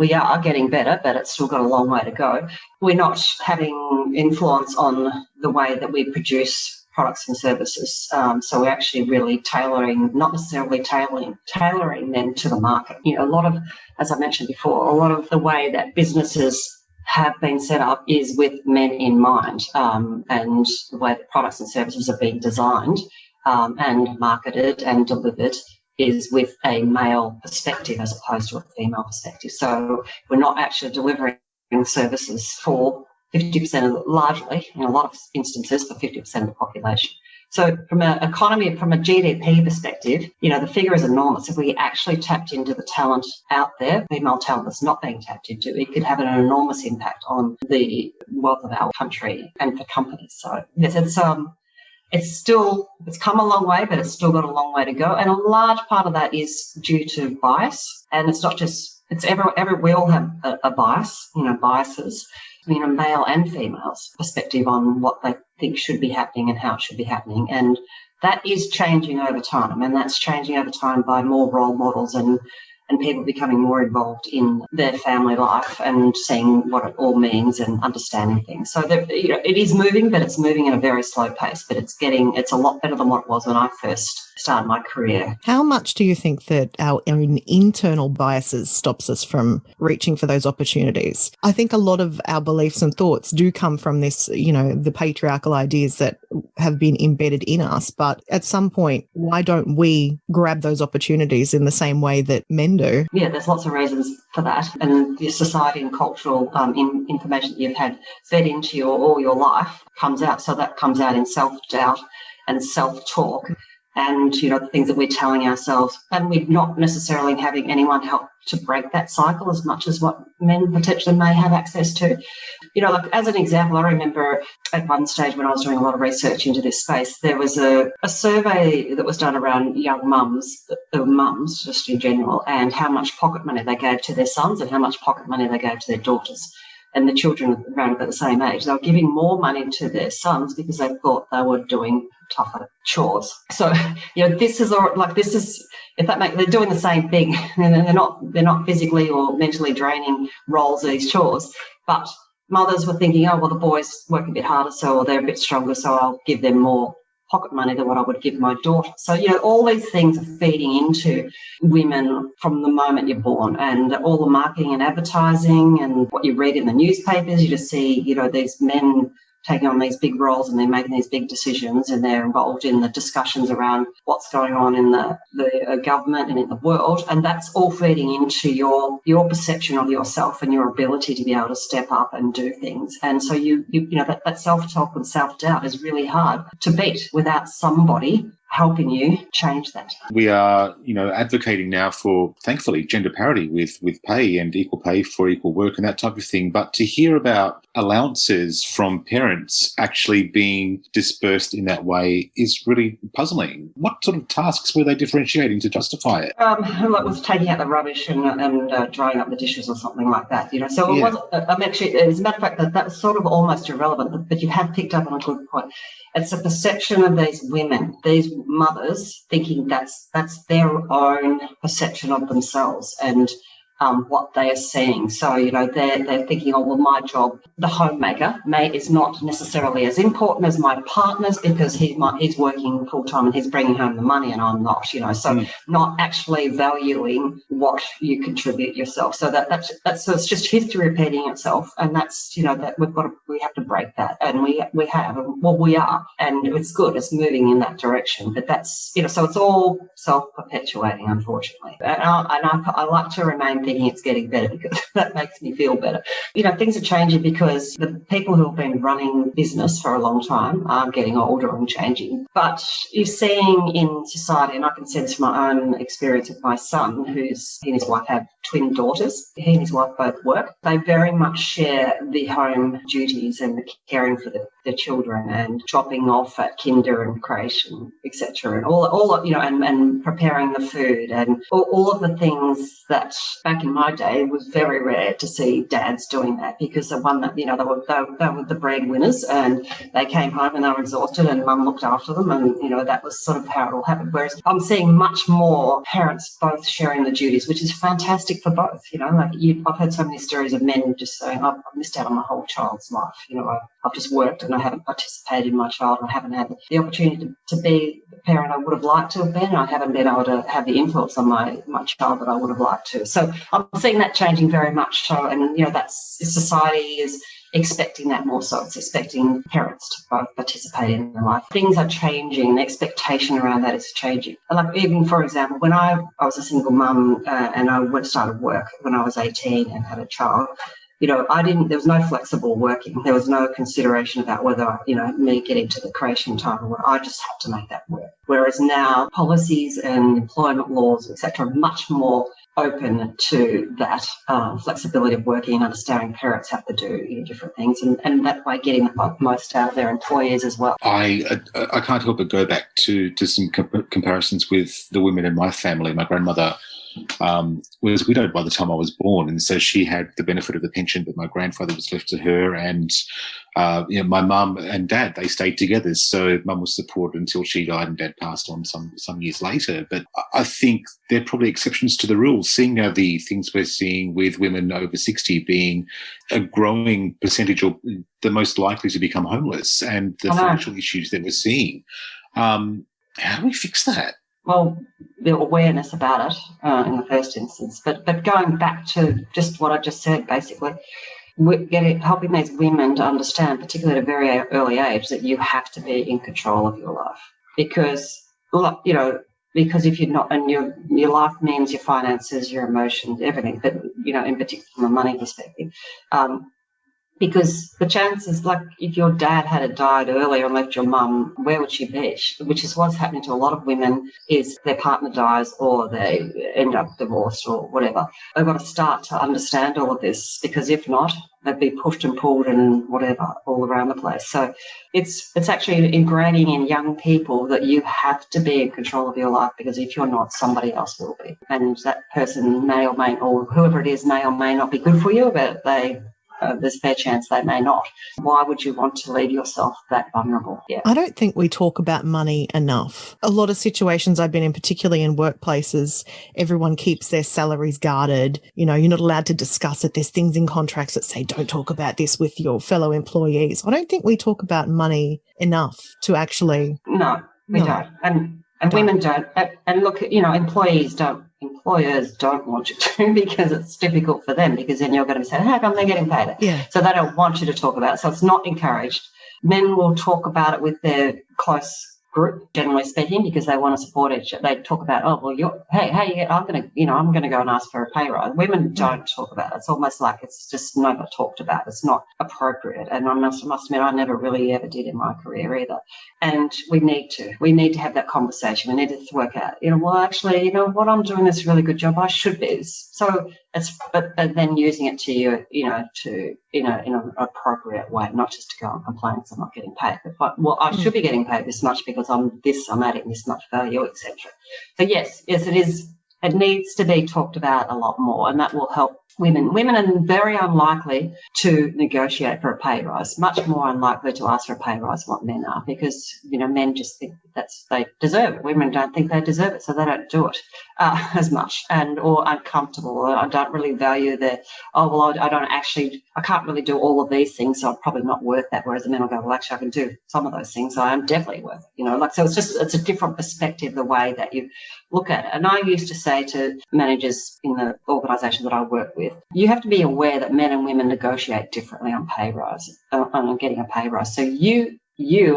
we are getting better, but it's still got a long way to go. We're not having influence on the way that we produce products and services. So we're actually really not necessarily tailoring them to the market. A lot of, as I mentioned before, a lot of the way that businesses have been set up is with men in mind, and the way that products and services are being designed and marketed and delivered is with a male perspective as opposed to a female perspective. So we're not actually delivering services for 50% largely, in a lot of instances, for 50% of the population. So from an economy, from a GDP perspective, the figure is enormous. If we actually tapped into the talent out there, female talent that's not being tapped into, it could have an enormous impact on the wealth of our country and for companies. So yes, it's come a long way, but it's still got a long way to go. And a large part of that is due to bias. And it's not just, we all have a bias, biases, male and female's perspective on what they think should be happening and how it should be happening. And that is changing over time. And that's changing over time by more role models and people becoming more involved in their family life and seeing what it all means and understanding things. So it is moving, but it's moving at a very slow pace. But it's a lot better than what it was when I first started my career. How much do you think that our own internal biases stops us from reaching for those opportunities? I think a lot of our beliefs and thoughts do come from this, the patriarchal ideas that have been embedded in us. But at some point, why don't we grab those opportunities in the same way that men do? Yeah, there's lots of reasons for that. And the society and cultural information that you've had fed into all your life comes out. So that comes out in self-doubt and self-talk. And, the things that we're telling ourselves, and we're not necessarily having anyone help to break that cycle as much as what men potentially may have access to. Like as an example, I remember at one stage when I was doing a lot of research into this space, there was a survey that was done around young mums just in general, and how much pocket money they gave to their sons and how much pocket money they gave to their daughters. And the children around about the same age, they were giving more money to their sons because they thought they were doing tougher chores. So, this is if that makes, they're doing the same thing, and they're not physically or mentally draining roles of these chores. But mothers were thinking, oh well, the boys work a bit harder, or they're a bit stronger, so I'll give them more pocket money than what I would give my daughter. So, all these things are feeding into women from the moment you're born, and all the marketing and advertising and what you read in the newspapers, you just see, these men taking on these big roles and they're making these big decisions and they're involved in the discussions around what's going on in the government and in the world. And that's all feeding into your perception of yourself and your ability to be able to step up and do things. And so that self-talk and self-doubt is really hard to beat without somebody helping you change that. We are, advocating now for, thankfully, gender parity with pay and equal pay for equal work and that type of thing. But to hear about allowances from parents actually being dispersed in that way is really puzzling. What sort of tasks were they differentiating to justify it? Like was taking out the rubbish and drying up the dishes or something like that. So it wasn't. Actually, as a matter of fact, that was sort of almost irrelevant. But you have picked up on a good point. It's a perception of these women, these mothers, thinking that's their own perception of themselves and what they are seeing. So, they're thinking, oh, well, my job, the homemaker, is not necessarily as important as my partner's because he's working full-time and he's bringing home the money and I'm not, So not actually valuing what you contribute yourself. So so it's just history repeating itself, and that's, that we have to break that, and we have, well, we are, and it's good, it's moving in that direction. But that's, so it's all self-perpetuating, unfortunately. And I like to remain thinking it's getting better because that makes me feel better. Things are changing because the people who have been running business for a long time are getting older and changing. But you're seeing in society, and I can see this from my own experience with my son, he and his wife have twin daughters. He and his wife both work. They very much share the home duties and the caring for their children and dropping off at kinder and creche and etc. and all and preparing the food and all of the things that back in my day it was very rare to see dads doing that, because the one that they were the breadwinners and they came home and they were exhausted and mum looked after them, and that was sort of how it all happened. Whereas I'm seeing much more parents both sharing the duties, which is fantastic for both. I've heard so many stories of men just saying, I've missed out on my whole child's life. I've just worked and I haven't participated in my child, and I haven't had the opportunity to be the parent I would have liked to have been. I haven't been able to have the influence on my child that I would have liked to. So I'm seeing that changing very much so, and that's society is expecting that more so. It's expecting parents to both participate in their life. Things are changing. The expectation around that is changing. Like even, for example, when I was a single mum and I started work when I was 18 and had a child, there was no flexible working. There was no consideration about whether, me getting to the creche in time or what. I just had to make that work. Whereas now policies and employment laws, etc., are much more open to that flexibility of working and understanding parents have to do different things, and that way getting the most out of their employees as well. I can't help but go back to some comparisons with the women in my family. My grandmother was widowed by the time I was born, and so she had the benefit of the pension, but my grandfather was left to her, and my mum and dad, they stayed together. So mum was supported until she died, and dad passed on some years later. But I think there are probably exceptions to the rule. Seeing now the things we're seeing with women over 60 being a growing percentage, or the most likely to become homeless, and the financial issues that we're seeing, how do we fix that? Well, the awareness about it in the first instance, but going back to just what I just said, basically, helping these women to understand, particularly at a very early age, that you have to be in control of your life, because if you're not, and your life means your finances, your emotions, everything, but in particular from a money perspective. Because the chances, like if your dad had died earlier and left your mum, where would she be? Which is what's happening to a lot of women, is their partner dies or they end up divorced or whatever. They've got to start to understand all of this, because if not, they'd be pushed and pulled and whatever all around the place. So it's actually ingraining in young people that you have to be in control of your life, because if you're not, somebody else will be. And that person may or whoever it is may or may not be good for you, but there's a fair chance they may not. Why would you want to leave yourself that vulnerable? Yeah. I don't think we talk about money enough. A lot of situations I've been in, particularly in workplaces, everyone keeps their salaries guarded. You're not allowed to discuss it. There's things in contracts that say don't talk about this with your fellow employees. I don't think we talk about money enough to actually... No, we don't. And women don't. And look, employers don't want you to, because it's difficult for them, because then you're going to be saying, how come they're getting paid? Yeah. So they don't want you to talk about it. So it's not encouraged. Men will talk about it with their close group, generally speaking, because they want to support each other. They talk about, I'm going to go and ask for a pay rise. Women don't talk about it. It's almost like it's just never talked about. It's not appropriate. And I must admit, I never really ever did in my career either. And we need to have that conversation. We need to work out, what, I'm doing this really good job. I should be. So but then using it to you, in an appropriate way, not just to go and complain because I'm not getting paid. But, I should be getting paid this much because I'm adding this much value, etc. So yes, it is. It needs to be talked about a lot more, and that will help women. Women are very unlikely to negotiate for a pay rise, much more unlikely to ask for a pay rise than what men are, because, men just think they deserve it. Women don't think they deserve it, so they don't do it as much, or uncomfortable, or I don't really value I can't really do all of these things, so I'm probably not worth that. Whereas the men will go, well, actually, I can do some of those things, so I am definitely worth it. So it's a different perspective, the way that you look at it. And I used to say to managers in the organisation that I work with, you have to be aware that men and women negotiate differently on pay rise, on getting a pay rise. So you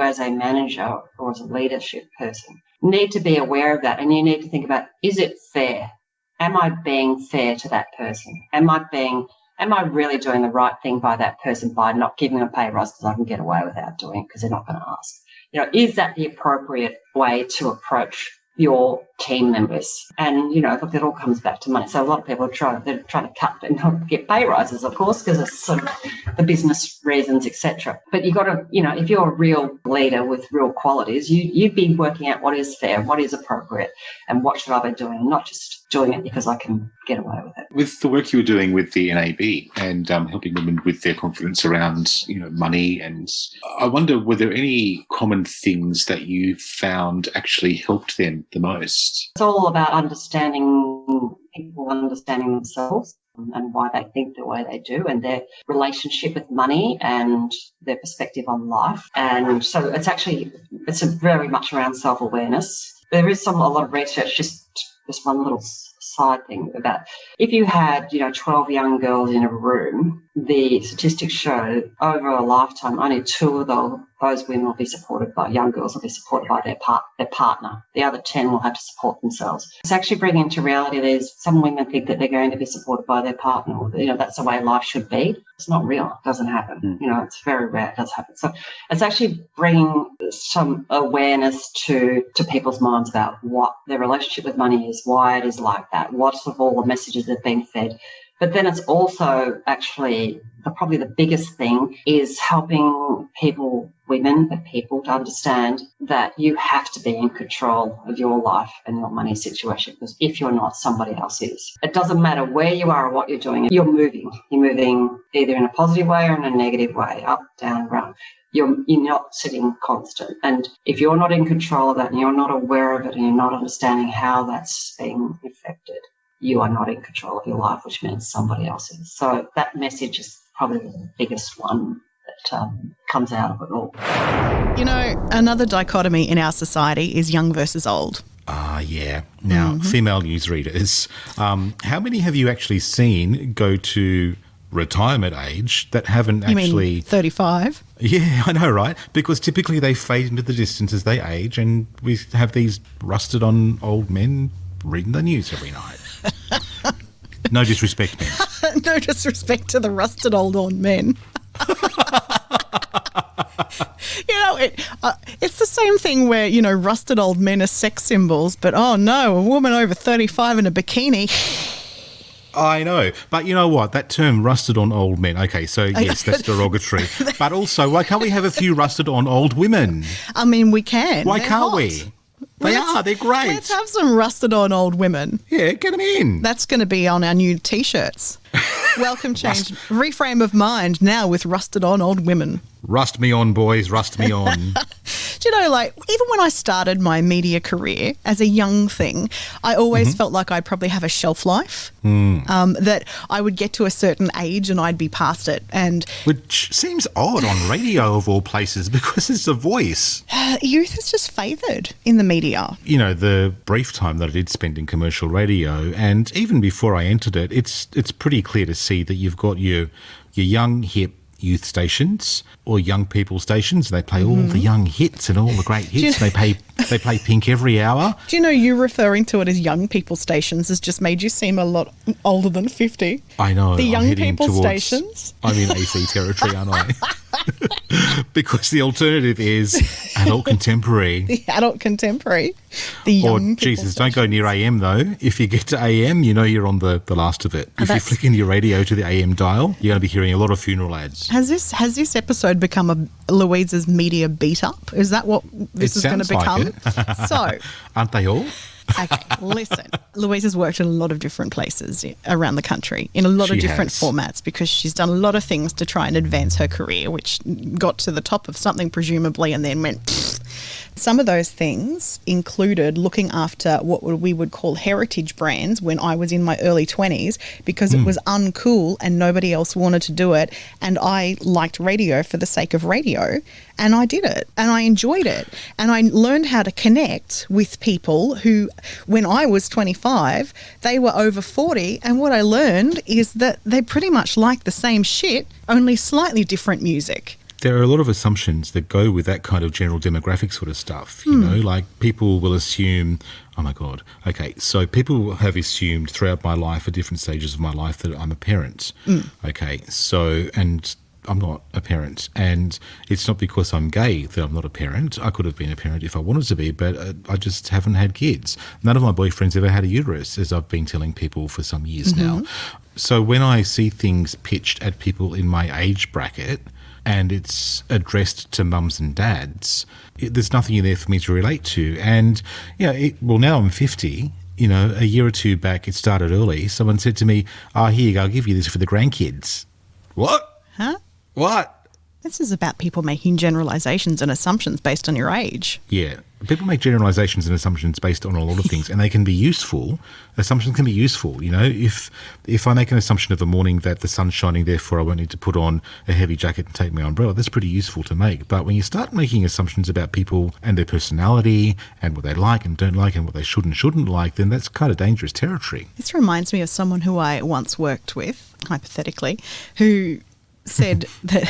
as a manager or as a leadership person need to be aware of that, and you need to think about, is it fair? Am I being fair to that person? Am I really doing the right thing by that person by not giving a pay rise because I can get away without doing it because they're not going to ask? Is that the appropriate way to approach your team members? And, look, it all comes back to money. So a lot of people are trying to cut and not get pay rises, of course, because it's sort of the business reasons, etc. But you've got to, if you're a real leader with real qualities, you'd be working out what is fair, what is appropriate, and what should I be doing, and not just doing it because I can get away with it. With the work you were doing with the NAB and helping women with their confidence around, money, and I wonder, were there any common things that you found actually helped them the most? It's all about understanding themselves and why they think the way they do, and their relationship with money and their perspective on life. And so it's very much around self-awareness. There is a lot of research, just one little side thing about, if you had 12 young girls in a room, the statistics show over a lifetime only 2 of those women will be supported by, young girls will be supported by their partner. The other 10 will have to support themselves. It's actually bringing into reality, there's some women think that they're going to be supported by their partner, or that's the way life should be. It's not real. It doesn't happen. It's very rare it does happen. So it's actually bringing some awareness to people's minds about what their relationship with money is, why it is like that, what of all the messages they've been fed. But then it's also actually probably the biggest thing is helping people, women, but people, to understand that you have to be in control of your life and your money situation, because if you're not, somebody else is. It doesn't matter where you are or what you're doing. You're moving. You're moving either in a positive way or in a negative way, up, down, around. You're not sitting constant. And if you're not in control of that and you're not aware of it and you're not understanding how that's being affected, you are not in control of your life, which means somebody else is. So that message is probably the biggest one that comes out of it all. You know, another dichotomy in our society is young versus old. Yeah. Now, female newsreaders, how many have you actually seen go to retirement age that haven't You actually... mean 35? Yeah, I know, right? Because typically they fade into the distance as they age, and we have these rusted-on old men reading the news every night. No disrespect, men. No disrespect to the rusted old men. You know, it's the same thing where, you know, rusted old men are sex symbols, but oh no, a woman over 35 in a bikini. I know, but you know what? That term rusted on old men, okay, so yes, that's derogatory. But also, why can't we have a few rusted on old women? I mean, we can. Why They're can't hot. we? They're great. Let's have some rusted on old women. Yeah, get them in. That's going to be on our new T-shirts. Welcome change. Reframe of Mind now with rusted on old women. Rust me on, boys, rust me on. Do you know, like, even when I started my media career as a young thing, I always felt like I'd probably have a shelf life, that I would get to a certain age and I'd be past it. And which seems odd on radio of all places because it's a voice. Youth is just favoured in the media. You know, the brief time that I did spend in commercial radio, and even before I entered it, it's pretty clear to see that you've got your young, hip youth stations or young people stations. They play all the young hits and all the great hits. They play Pink every hour. Do you know you referring to it as young people stations has just made you seem a lot older than 50? I know. The young people towards, stations? I'm in AC territory, aren't I? Because the alternative is adult contemporary. The adult contemporary. The young people Jesus, don't go near AM though. If you get to AM, you know you're on the last of it. If you flick in your radio to the AM dial, you're going to be hearing a lot of funeral ads. Has this episode become a Louise's media beat up? Is that what this is going to become? Like So, aren't they all? Okay, listen. Louise has worked in a lot of different places around the country in a lot of different formats because she's done a lot of things to try and advance her career, which got to the top of something presumably and then went pfft. Some of those things included looking after what we would call heritage brands when I was in my early 20s because it was uncool and nobody else wanted to do it. And I liked radio for the sake of radio and I did it and I enjoyed it. And I learned how to connect with people who, when I was 25, they were over 40. And what I learned is that they pretty much like the same shit, only slightly different music. There are a lot of assumptions that go with that kind of general demographic sort of stuff. You know, like people will assume, oh my God, okay, so people have assumed throughout my life, at different stages of my life, that I'm a parent. Okay, so, and I'm not a parent. And it's not because I'm gay that I'm not a parent. I could have been a parent if I wanted to be, but I just haven't had kids. None of my boyfriends ever had a uterus, as I've been telling people for some years now. So when I see things pitched at people in my age bracket, and it's addressed to mums and dads, there's nothing in there for me to relate to. And, you know, well, now I'm 50, you know, a year or two back, it started early. Someone said to me, here you go, I'll give you this for the grandkids. What? Huh? What? This is about people making generalizations and assumptions based on your age. Yeah. People make generalizations and assumptions based on a lot of things, and they can be useful. Assumptions can be useful. You know, if I make an assumption of the morning that the sun's shining, therefore I won't need to put on a heavy jacket and take my umbrella, that's pretty useful to make. But when you start making assumptions about people and their personality and what they like and don't like and what they should and shouldn't like, then that's kind of dangerous territory. This reminds me of someone who I once worked with, hypothetically, who said that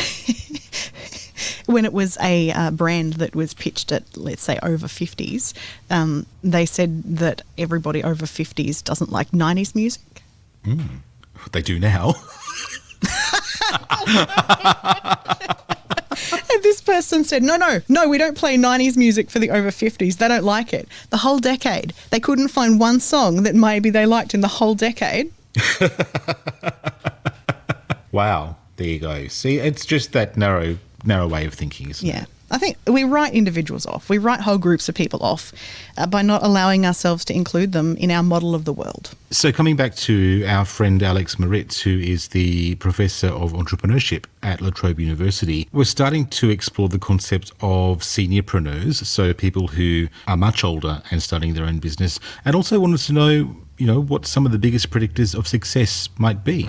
when it was a brand that was pitched at, let's say, over 50s, they said that everybody over 50s doesn't like 90s music. They do now. And this person said, no, we don't play 90s music for the over 50s. They don't like it. The whole decade. They couldn't find one song that maybe they liked in the whole decade. Wow. There you go. See, it's just that narrow way of thinking, isn't it? Yeah. I think we write individuals off. We write whole groups of people off by not allowing ourselves to include them in our model of the world. So coming back to our friend Alex Moritz, who is the Professor of Entrepreneurship at La Trobe University, we're starting to explore the concept of seniorpreneurs, so people who are much older and starting their own business, and also wanted to know, what some of the biggest predictors of success might be.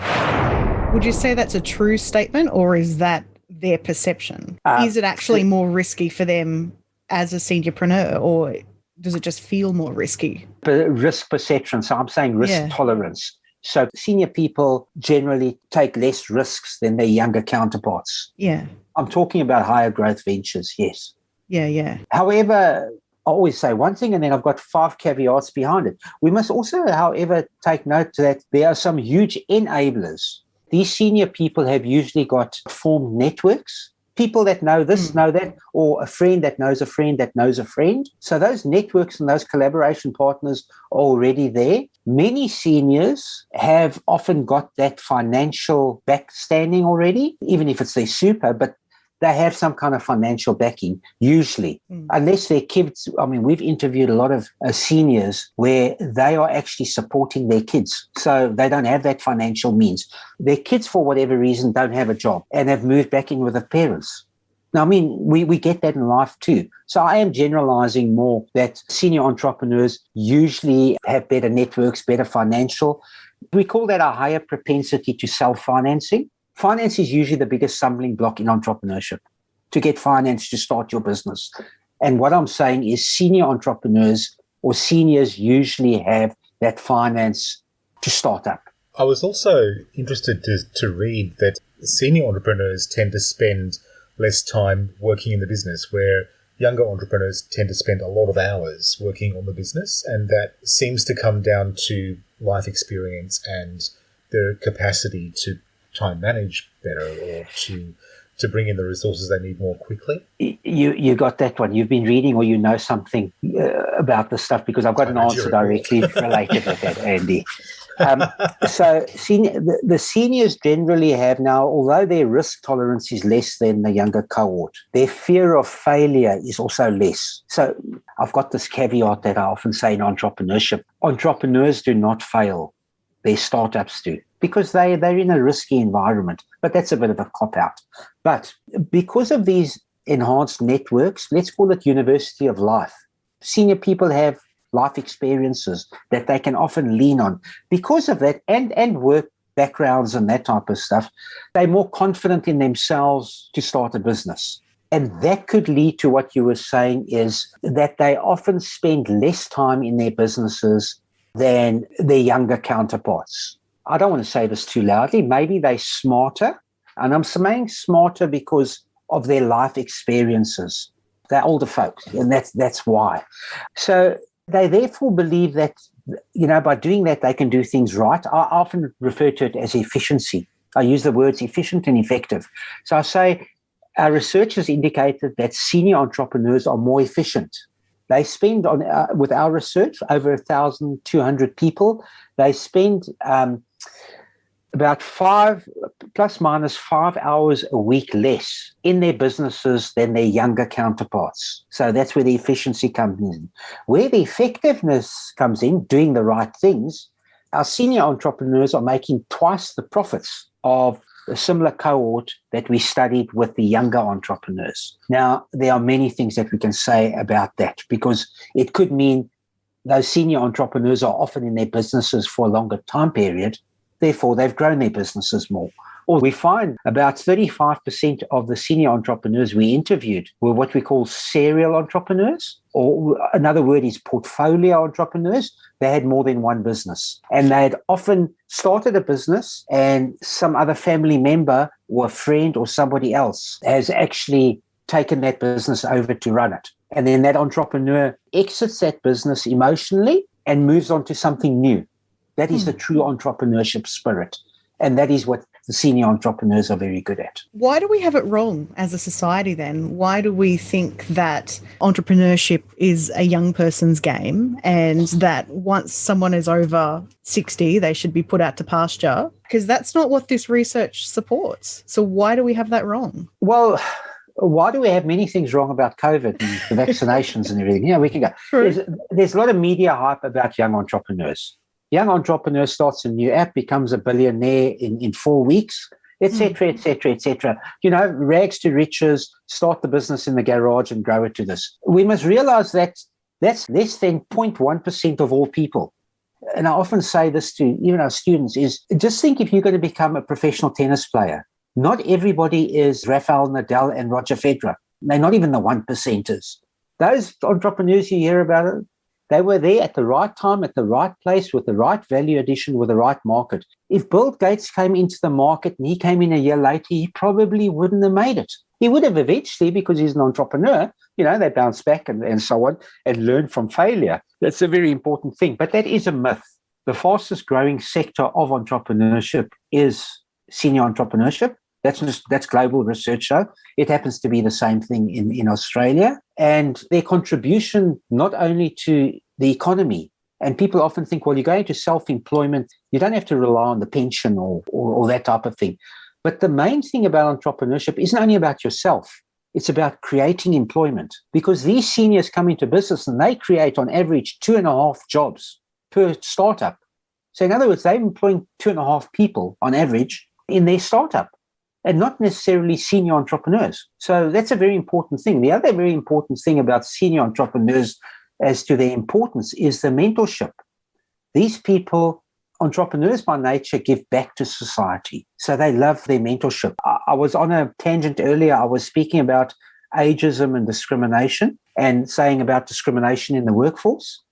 Would you say that's a true statement, or is that their perception? Is it actually more risky for them as a seniorpreneur, or does it just feel more risky? Risk perception. So I'm saying risk tolerance. So senior people generally take less risks than their younger counterparts. Yeah. I'm talking about higher growth ventures, yes. Yeah. However, I always say one thing and then I've got 5 caveats behind it. We must also, however, take note that there are some huge enablers. These senior people have usually got formed networks, people that know this, know that, or a friend that knows a friend that knows a friend. So those networks and those collaboration partners are already there. Many seniors have often got that financial backstanding already, even if it's their super, but they have some kind of financial backing, usually, unless their kids. I mean, we've interviewed a lot of seniors where they are actually supporting their kids. So they don't have that financial means. Their kids, for whatever reason, don't have a job and have moved back in with their parents. Now, I mean, we get that in life too. So I am generalizing more that senior entrepreneurs usually have better networks, better financial. We call that a higher propensity to self-financing. Finance is usually the biggest stumbling block in entrepreneurship, to get finance to start your business. And what I'm saying is senior entrepreneurs or seniors usually have that finance to start up. I was also interested to read that senior entrepreneurs tend to spend less time working in the business, where younger entrepreneurs tend to spend a lot of hours working on the business, and that seems to come down to life experience and their capacity to try and manage better, or to bring in the resources they need more quickly. You got that one. You've been reading, or you know something about this stuff, because I've got an answer directly related to that, Andy. So the seniors generally have now, although their risk tolerance is less than the younger cohort, their fear of failure is also less. So I've got this caveat that I often say in entrepreneurship: entrepreneurs do not fail. Their startups do, because they're in a risky environment. But that's a bit of a cop-out. But because of these enhanced networks, let's call it university of life, senior people have life experiences that they can often lean on. Because of that, and work backgrounds and that type of stuff, they're more confident in themselves to start a business. And that could lead to what you were saying, is that they often spend less time in their businesses than their younger counterparts. I don't want to say this too loudly. Maybe they're smarter, and I'm saying smarter because of their life experiences. They're older folks, and that's why. So they therefore believe that, by doing that, they can do things right. I often refer to it as efficiency. I use the words efficient and effective. So I say our research has indicated that senior entrepreneurs are more efficient. They spend with our research, over 1,200 people, they spend about 5 hours a week less in their businesses than their younger counterparts. So that's where the efficiency comes in. Where the effectiveness comes in, doing the right things, our senior entrepreneurs are making twice the profits of a similar cohort that we studied with the younger entrepreneurs. Now, there are many things that we can say about that, because it could mean those senior entrepreneurs are often in their businesses for a longer time period. Therefore, they've grown their businesses more. Or we find about 35% of the senior entrepreneurs we interviewed were what we call serial entrepreneurs, or another word is portfolio entrepreneurs. They had more than one business, and they had often started a business, and some other family member or a friend or somebody else has actually taken that business over to run it. And then that entrepreneur exits that business emotionally and moves on to something new. That is the true entrepreneurship spirit. And that is what the senior entrepreneurs are very good at. Why do we have it wrong as a society then? Why do we think that entrepreneurship is a young person's game and that once someone is over 60, they should be put out to pasture? Because that's not what this research supports. So why do we have that wrong? Well, why do we have many things wrong about COVID and the vaccinations and everything? We can go. There's a lot of media hype about young entrepreneurs. Young entrepreneur starts a new app, becomes a billionaire in 4 weeks, etc., etc., etc. Rags to riches, start the business in the garage and grow it to this. We must realize that that's less than 0.1% of all people. And I often say this to even our students is just think if you're going to become a professional tennis player. Not everybody is Rafael Nadal and Roger Federer. They're not even the 1%ers. Those entrepreneurs you hear about, they were there at the right time, at the right place, with the right value addition, with the right market. If Bill Gates came into the market and he came in a year later, he probably wouldn't have made it. He would have eventually because he's an entrepreneur. They bounce back and so on and learn from failure. That's a very important thing. But that is a myth. The fastest growing sector of entrepreneurship is senior entrepreneurship. That's global research show. It happens to be the same thing in Australia. And their contribution not only to the economy, and people often think, well, you're going to self-employment, you don't have to rely on the pension or that type of thing. But the main thing about entrepreneurship isn't only about yourself. It's about creating employment, because these seniors come into business and they create on average 2.5 jobs per startup. So in other words, they're employing 2.5 people on average in their startup, and not necessarily senior entrepreneurs. So that's a very important thing. The other very important thing about senior entrepreneurs as to their importance is the mentorship. These people, entrepreneurs by nature, give back to society. So they love their mentorship. I was on a tangent earlier. I was speaking about ageism and discrimination and saying about discrimination in the workforce.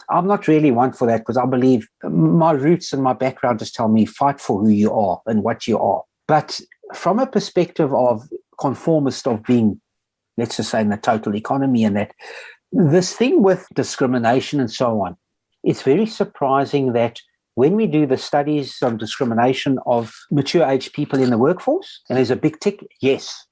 I'm not really one for that because I believe my roots and my background just tell me fight for who you are and what you are. But from a perspective of conformist, of being, let's just say, in the total economy, and that this thing with discrimination and so on, it's very surprising that when we do the studies on discrimination of mature age people in the workforce, and there's a big tick, yes,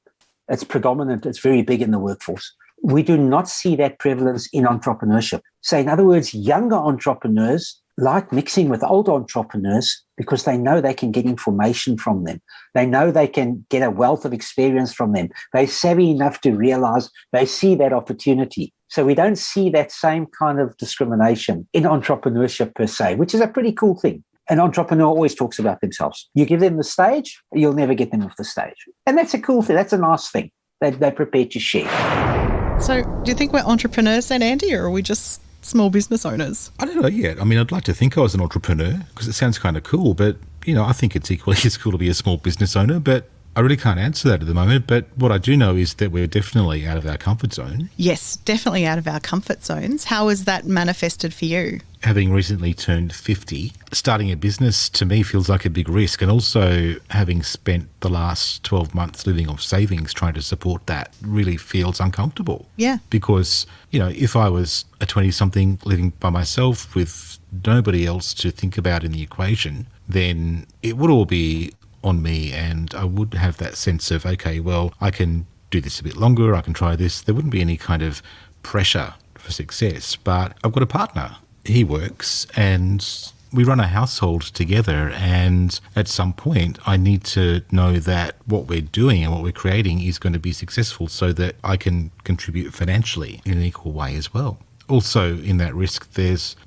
it's predominant, it's very big in the workforce. We do not see that prevalence in entrepreneurship. So in other words, younger entrepreneurs like mixing with older entrepreneurs because they know they can get information from them. They know they can get a wealth of experience from them. They're savvy enough to realize they see that opportunity. So we don't see that same kind of discrimination in entrepreneurship per se, which is a pretty cool thing. An entrepreneur always talks about themselves. You give them the stage, you'll never get them off the stage. And that's a cool thing. That's a nice thing. They're prepared to share. So do you think we're entrepreneurs then, Andy, or are we just small business owners? I don't know yet. I mean, I'd like to think I was an entrepreneur because it sounds kind of cool, but, I think it's equally as cool to be a small business owner, but I really can't answer that at the moment. But what I do know is that we're definitely out of our comfort zone. Yes, definitely out of our comfort zones. How has that manifested for you? Having recently turned 50, starting a business to me feels like a big risk. And also having spent the last 12 months living off savings trying to support that really feels uncomfortable. Yeah. Because, if I was a 20-something living by myself with nobody else to think about in the equation, then it would all be on me, and I would have that sense of, okay, well, I can do this a bit longer, I can try this. There wouldn't be any kind of pressure for success, but I've got a partner. He works and we run a household together, and at some point I need to know that what we're doing and what we're creating is going to be successful so that I can contribute financially in an equal way as well. Also in that risk, there's,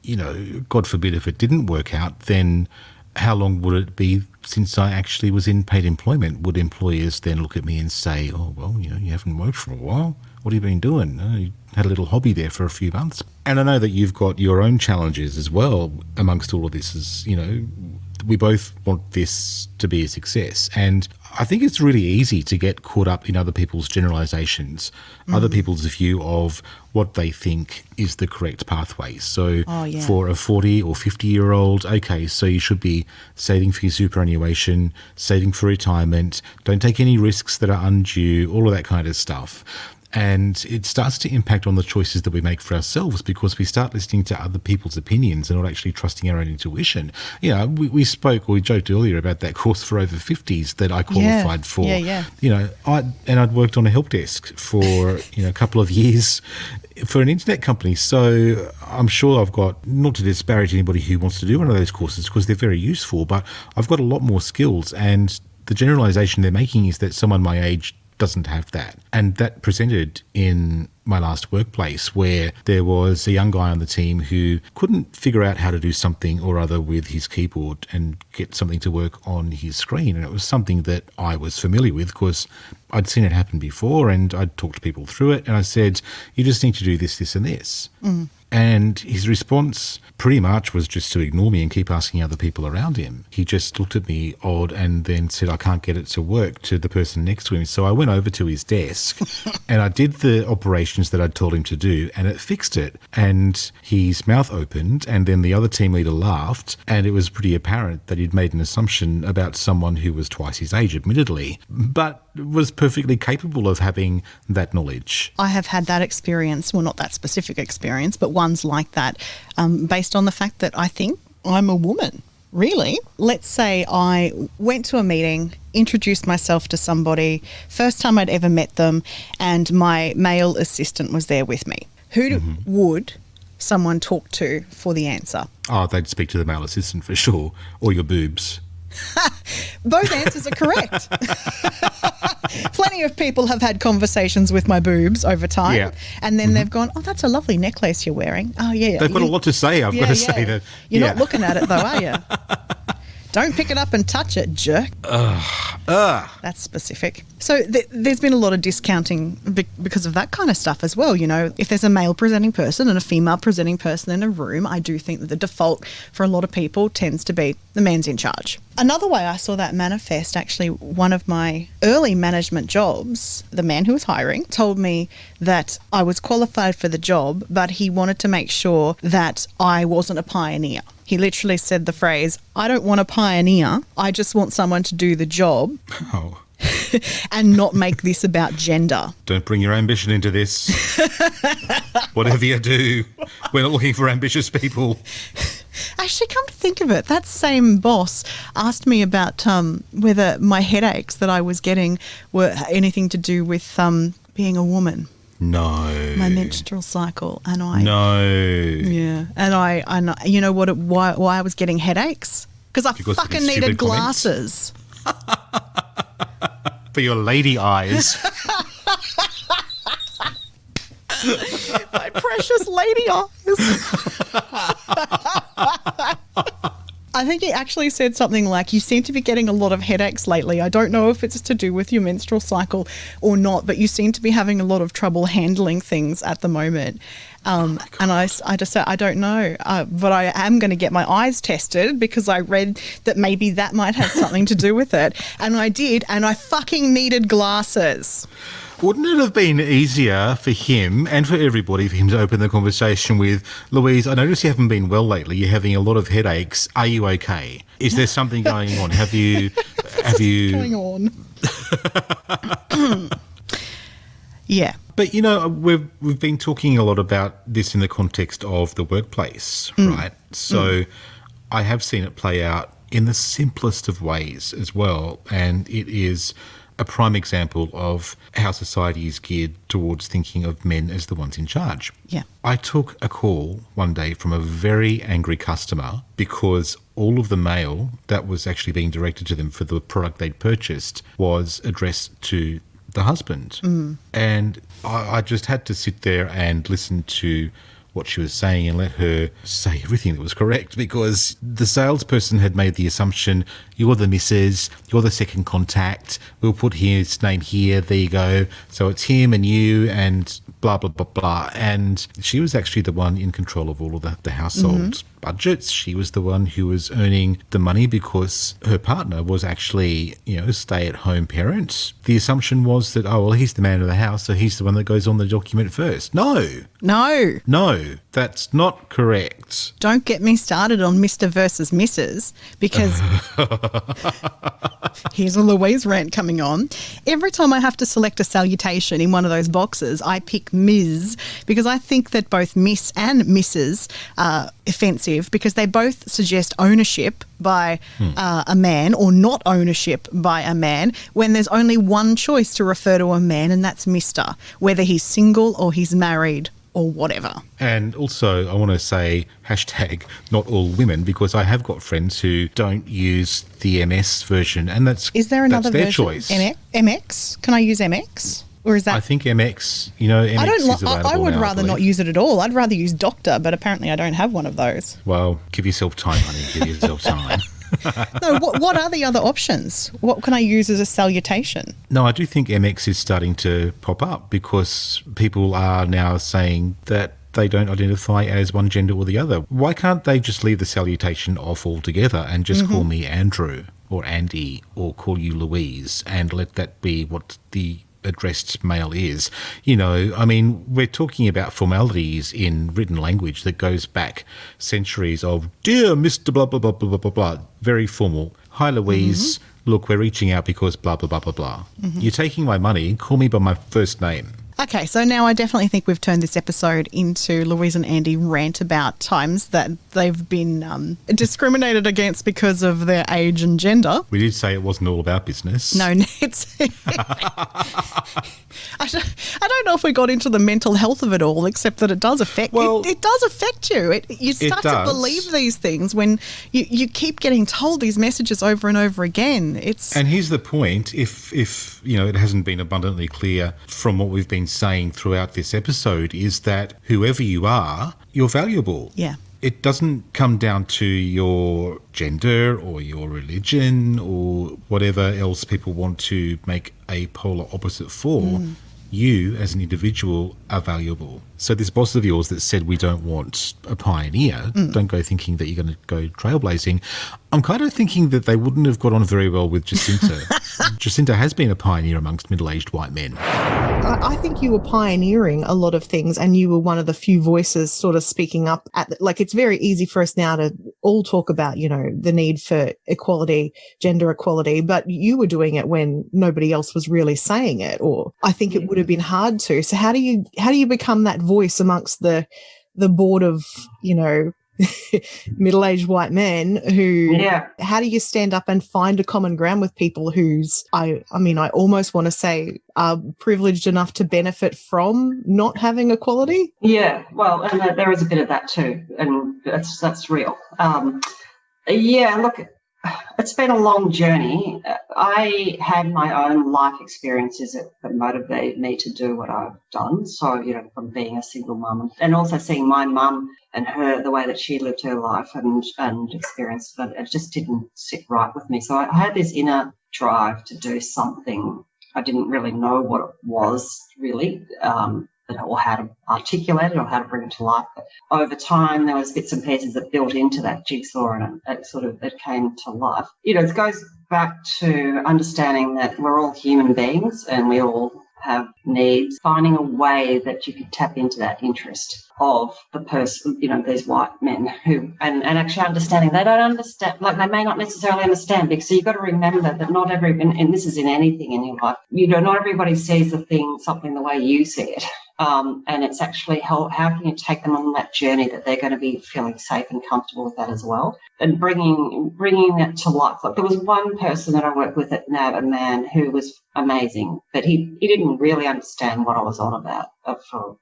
God forbid if it didn't work out, then how long would it be since I actually was in paid employment? Would employers then look at me and say, oh, well, you haven't worked for a while. What have you been doing? You had a little hobby there for a few months. And I know that you've got your own challenges as well amongst all of this. We both want this to be a success. And I think it's really easy to get caught up in other people's generalizations, other people's view of what they think is the correct pathway. So for a 40 or 50-year-old, okay, so you should be saving for your superannuation, saving for retirement, don't take any risks that are undue, all of that kind of stuff. And it starts to impact on the choices that we make for ourselves because we start listening to other people's opinions and not actually trusting our own intuition. You know, we spoke or we joked earlier about that course for over 50s that I qualified for. Yeah. You know, I'd worked on a help desk for, a couple of years for an internet company. So I'm sure I've got, not to disparage anybody who wants to do one of those courses because they're very useful, but I've got a lot more skills. And the generalization they're making is that someone my age doesn't have that. And that presented in my last workplace where there was a young guy on the team who couldn't figure out how to do something or other with his keyboard and get something to work on his screen. And it was something that I was familiar with because I'd seen it happen before and I'd talked to people through it. And I said, you just need to do this, this and this. And his response pretty much was just to ignore me and keep asking other people around him. He just looked at me odd and then said, I can't get it to work, to the person next to him. So I went over to his desk and I did the operations that I'd told him to do and it fixed it. And his mouth opened and then the other team leader laughed and it was pretty apparent that he'd made an assumption about someone who was twice his age, admittedly, but was perfectly capable of having that knowledge. I have had that experience, well, not that specific experience, but ones like that, based on the fact that I think I'm a woman. Really? Let's say I went to a meeting, introduced myself to somebody, first time I'd ever met them, and my male assistant was there with me. Who would someone talk to for the answer? Oh, they'd speak to the male assistant for sure, or your boobs. Both answers are correct. Plenty of people have had conversations with my boobs over time, and then they've gone, oh, that's a lovely necklace you're wearing. Oh, yeah. They've got a lot to say, I've got to say that. You're not looking at it, though, are you? Don't pick it up and touch it, jerk. That's specific. So there's been a lot of discounting because of that kind of stuff as well. You know, if there's a male presenting person and a female presenting person in a room, I do think that the default for a lot of people tends to be the man's in charge. Another way I saw that manifest, actually, one of my early management jobs, the man who was hiring told me that I was qualified for the job, but he wanted to make sure that I wasn't a pioneer. He literally said the phrase, I don't want a pioneer, I just want someone to do the job. Oh. And not make this about gender. Don't bring your ambition into this. Whatever you do, we're not looking for ambitious people. Actually, come to think of it, that same boss asked me about whether my headaches that I was getting were anything to do with being a woman. No. My menstrual cycle. And I... No. Yeah. And I you know what? Why I was getting headaches? Because I fucking needed glasses. For your lady eyes. My precious lady eyes. I think he actually said something like, you seem to be getting a lot of headaches lately. I don't know if it's to do with your menstrual cycle or not, but you seem to be having a lot of trouble handling things at the moment. And I just said, I don't know, but I am going to get my eyes tested because I read that maybe that might have something to do with it. And I did, and I fucking needed glasses. Wouldn't it have been easier for him and for everybody for him to open the conversation with, Louise, I notice you haven't been well lately. You're having a lot of headaches. Are you okay? Is there something going on? Have you... going on? Yeah. But, you know, we've been talking a lot about this in the context of the workplace, right? So I have seen it play out in the simplest of ways as well, and it is a prime example of how society is geared towards thinking of men as the ones in charge. Yeah. I took a call one day from a very angry customer because all of the mail that was actually being directed to them for the product they'd purchased was addressed to the husband. And I just had to sit there and listen to what she was saying and let her say everything that was correct, because the salesperson had made the assumption, you're the missus, you're the second contact, we'll put his name here, there you go, so it's him and you and blah, blah, blah, blah. And she was actually the one in control of all of the household budgets. She was the one who was earning the money because her partner was actually, you know, a stay-at-home parent. The assumption was that, oh, well, he's the man of the house, so he's the one that goes on the document first. No. That's not correct. Don't get me started on Mr. versus Mrs. because here's a Louise rant coming on. Every time I have to select a salutation in one of those boxes, I pick Ms. because I think that both Miss and Mrs. are offensive because they both suggest ownership by a man or not ownership by a man when there's only one choice to refer to a man, and that's Mr., whether he's single or he's married or whatever. And also, I want to say hashtag not all women, because I have got friends who don't use the MS version, and Is there another their version? choice. MX? Can I use MX? Or is that? I think MX, MX is available I would now, rather not use it at all. I'd rather use Doctor, but apparently I don't have one of those. Well, give yourself time, honey. Give yourself time. No, what are the other options? What can I use as a salutation? No, I do think MX is starting to pop up because people are now saying that they don't identify as one gender or the other. Why can't they just leave the salutation off altogether and just call me Andrew or Andy or call you Louise and let that be what the addressed male is? We're talking about formalities in written language that goes back centuries of dear Mr. blah, blah, blah, blah, blah, blah, blah. Very formal. Hi, Louise. Look, we're reaching out because blah, blah, blah, blah, blah. You're taking my money. Call me by my first name. Okay, so now I definitely think we've turned this episode into Louise and Andy rant about times that they've been discriminated against because of their age and gender. We did say it wasn't all about business. No, it's... I don't know if we got into the mental health of it all, except that it does affect... Well, it does affect you. You start to believe these things when you keep getting told these messages over and over again. And here's the point. If it hasn't been abundantly clear from what we've been saying throughout this episode, is that whoever you are, you're valuable. Yeah. It doesn't come down to your gender or your religion or whatever else people want to make a polar opposite for. You, as an individual, are valuable. So this boss of yours that said we don't want a pioneer, don't go thinking that you're going to go trailblazing. I'm kind of thinking that they wouldn't have got on very well with Jacinta. Jacinta has been a pioneer amongst middle-aged white men. I think you were pioneering a lot of things, and you were one of the few voices sort of speaking up it's very easy for us now to all talk about, the need for equality, gender equality, but you were doing it when nobody else was really saying it, or I think it would have been hard to. So how do you become that voice amongst the board of, middle-aged white men how do you stand up and find a common ground with people who's, I almost want to say, are privileged enough to benefit from not having equality? Yeah, well, and there is a bit of that too, and that's real. Look, it's been a long journey. I had my own life experiences that motivated me to do what I've done. So, from being a single mum and also seeing my mum and the way that she lived her life and experienced, but it just didn't sit right with me. So I had this inner drive to do something. I didn't really know what it was really, or how to articulate it or how to bring it to life. But over time, there was bits and pieces that built into that jigsaw, and it came to life. It goes back to understanding that we're all human beings and we all have needs, finding a way that you could tap into that interest of the person, these white men who, and actually understanding they don't understand, they may not necessarily understand, because you've got to remember that not and this is in anything in your life, not everybody sees something the way you see it. And it's actually how can you take them on that journey that they're going to be feeling safe and comfortable with that as well, and bringing that to life. There was one person that I worked with at NAB, a man who was amazing, but he didn't really understand what I was on about for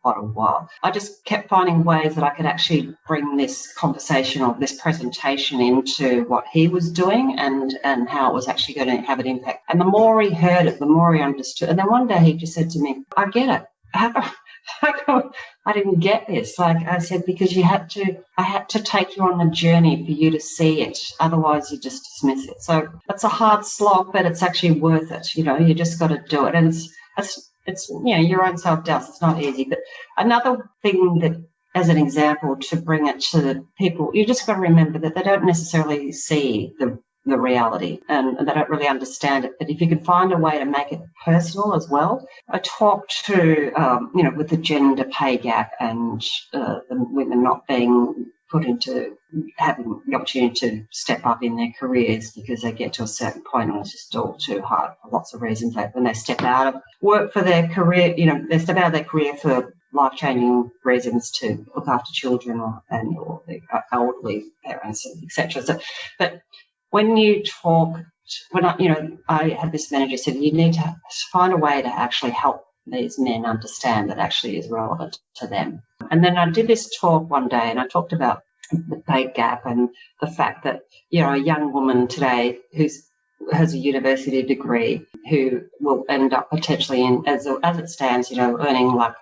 quite a while. I just kept finding ways that I could actually bring this conversation or this presentation into what he was doing and how it was actually going to have an impact. And the more he heard it, the more he understood. And then one day he just said to me, I get it. I didn't get this. I said, because I had to take you on the journey for you to see it. Otherwise, you just dismiss it. So it's a hard slog, but it's actually worth it. You just got to do it. And it's your own self-doubt. It's not easy. But another thing that, as an example, to bring it to the people, you just got to remember that they don't necessarily see the the reality, and they don't really understand it. But if you can find a way to make it personal as well. I talked to, with the gender pay gap and the women not being put into having the opportunity to step up in their careers because they get to a certain point and it's just all too hard for lots of reasons. Like when they step out of work for their career, they step out of their career for life-changing reasons to look after children or the elderly parents, etc. So, but when you talk, I had this manager said you need to find a way to actually help these men understand that actually is relevant to them. And then I did this talk one day and I talked about the pay gap and the fact that, a young woman today who has a university degree who will end up potentially as it stands, earning like,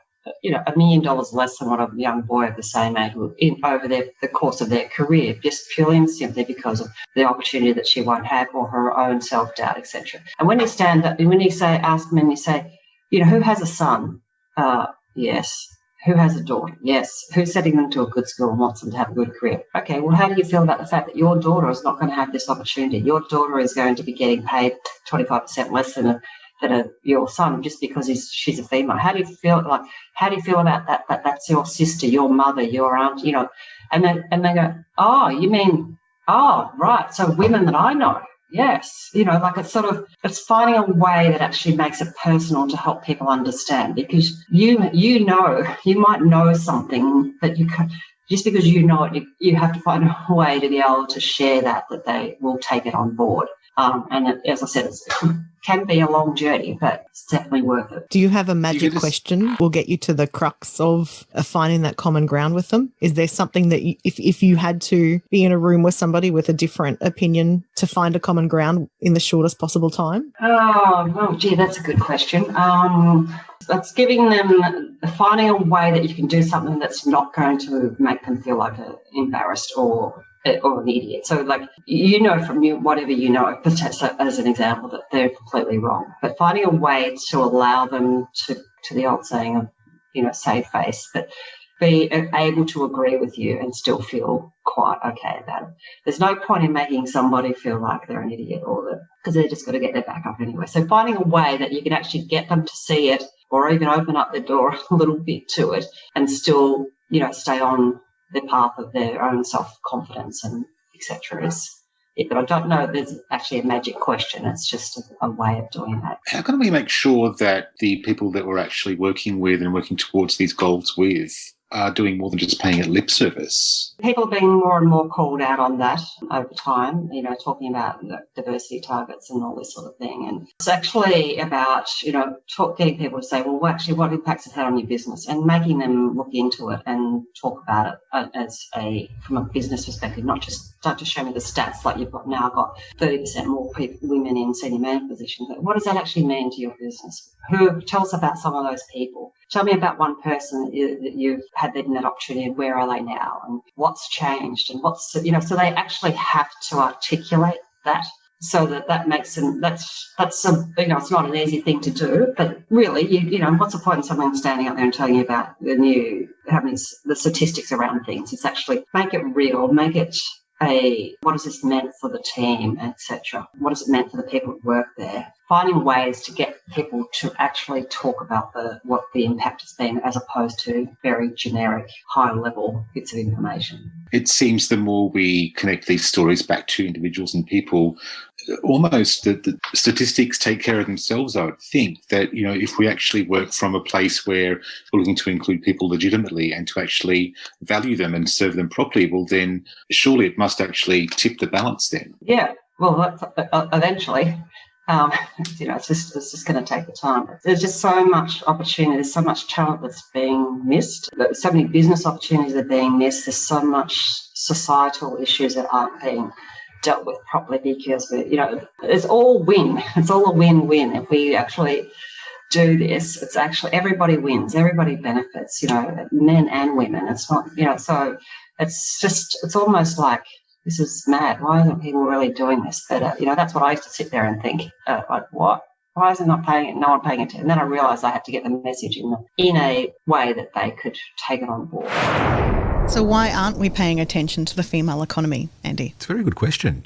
$1 million less than what a young boy of the same age would over the course of their career, just purely and simply because of the opportunity that she won't have or her own self-doubt, etc. And when you stand up, when you ask men, you say, who has a son? Yes. Who has a daughter? Yes. Who's sending them to a good school and wants them to have a good career? Okay, well, how do you feel about the fact that your daughter is not going to have this opportunity? Your daughter is going to be getting paid 25% less than your son just because she's a female. How do you feel about that? That's your sister, your mother, your aunt, and they go, oh, you mean, oh, right. So women that I know. Yes, it's finding a way that actually makes it personal to help people understand, because you might know something, but just because you know it, you have to find a way to be able to share that they will take it on board. As I said, it can be a long journey, but it's definitely worth it. Do you have a magic question? Will get you to the crux of finding that common ground with them? Is there something that if you had to be in a room with somebody with a different opinion to find a common ground in the shortest possible time? Oh, gee, that's a good question. That's finding a way that you can do something that's not going to make them feel like embarrassed or an idiot. So, from whatever as an example, that they're completely wrong. But finding a way to allow them to the old saying of, save face, but be able to agree with you and still feel quite okay about it. There's no point in making somebody feel like they're an idiot because they're just got to get their back up anyway. So finding a way that you can actually get them to see it or even open up the door a little bit to it and still, stay on the path of their own self-confidence and etc. is it. But I don't know if there's actually a magic question. It's just a way of doing that. How can we make sure that the people that we're actually working with and working towards these goals with are doing more than just paying it lip service? People are being more and more called out on that over time, talking about diversity targets and all this sort of thing. And it's actually about, getting people to say, well, actually, what impacts has that on your business? And making them look into it and talk about it from a business perspective, not just start to show me the stats like you've got now. I've got 30% more women in senior management positions. But what does that actually mean to your business? Tell us about some of those people. Tell me about one person that you've had in that opportunity and where are they now and what's changed and what's, so they actually have to articulate that so that makes them, that's it's not an easy thing to do, but really, what's the point in someone standing up there and telling you about the statistics around things? It's actually make it real, make it what has this meant for the team, etc. What has it meant for the people who work there? Finding ways to get people to actually talk about what the impact has been as opposed to very generic, high-level bits of information. It seems the more we connect these stories back to individuals and people, almost the statistics take care of themselves, I would think, that, if we actually work from a place where we're looking to include people legitimately and to actually value them and serve them properly, well, then surely it must actually tip the balance then. Yeah, well, eventually. It's just going to take the time. There's just so much opportunity. There's so much talent that's being missed. So many business opportunities are being missed. There's so much societal issues that aren't being dealt with properly because it's all win. It's all a win-win. If we actually do this, it's actually everybody wins. Everybody benefits. Men and women. It's not. So it's almost like, this is mad. Why aren't people really doing this? But, that's what I used to sit there and think, what? Why is it no one paying attention? And then I realised I had to get the message in a way that they could take it on board. So why aren't we paying attention to the female economy, Andy? It's a very good question.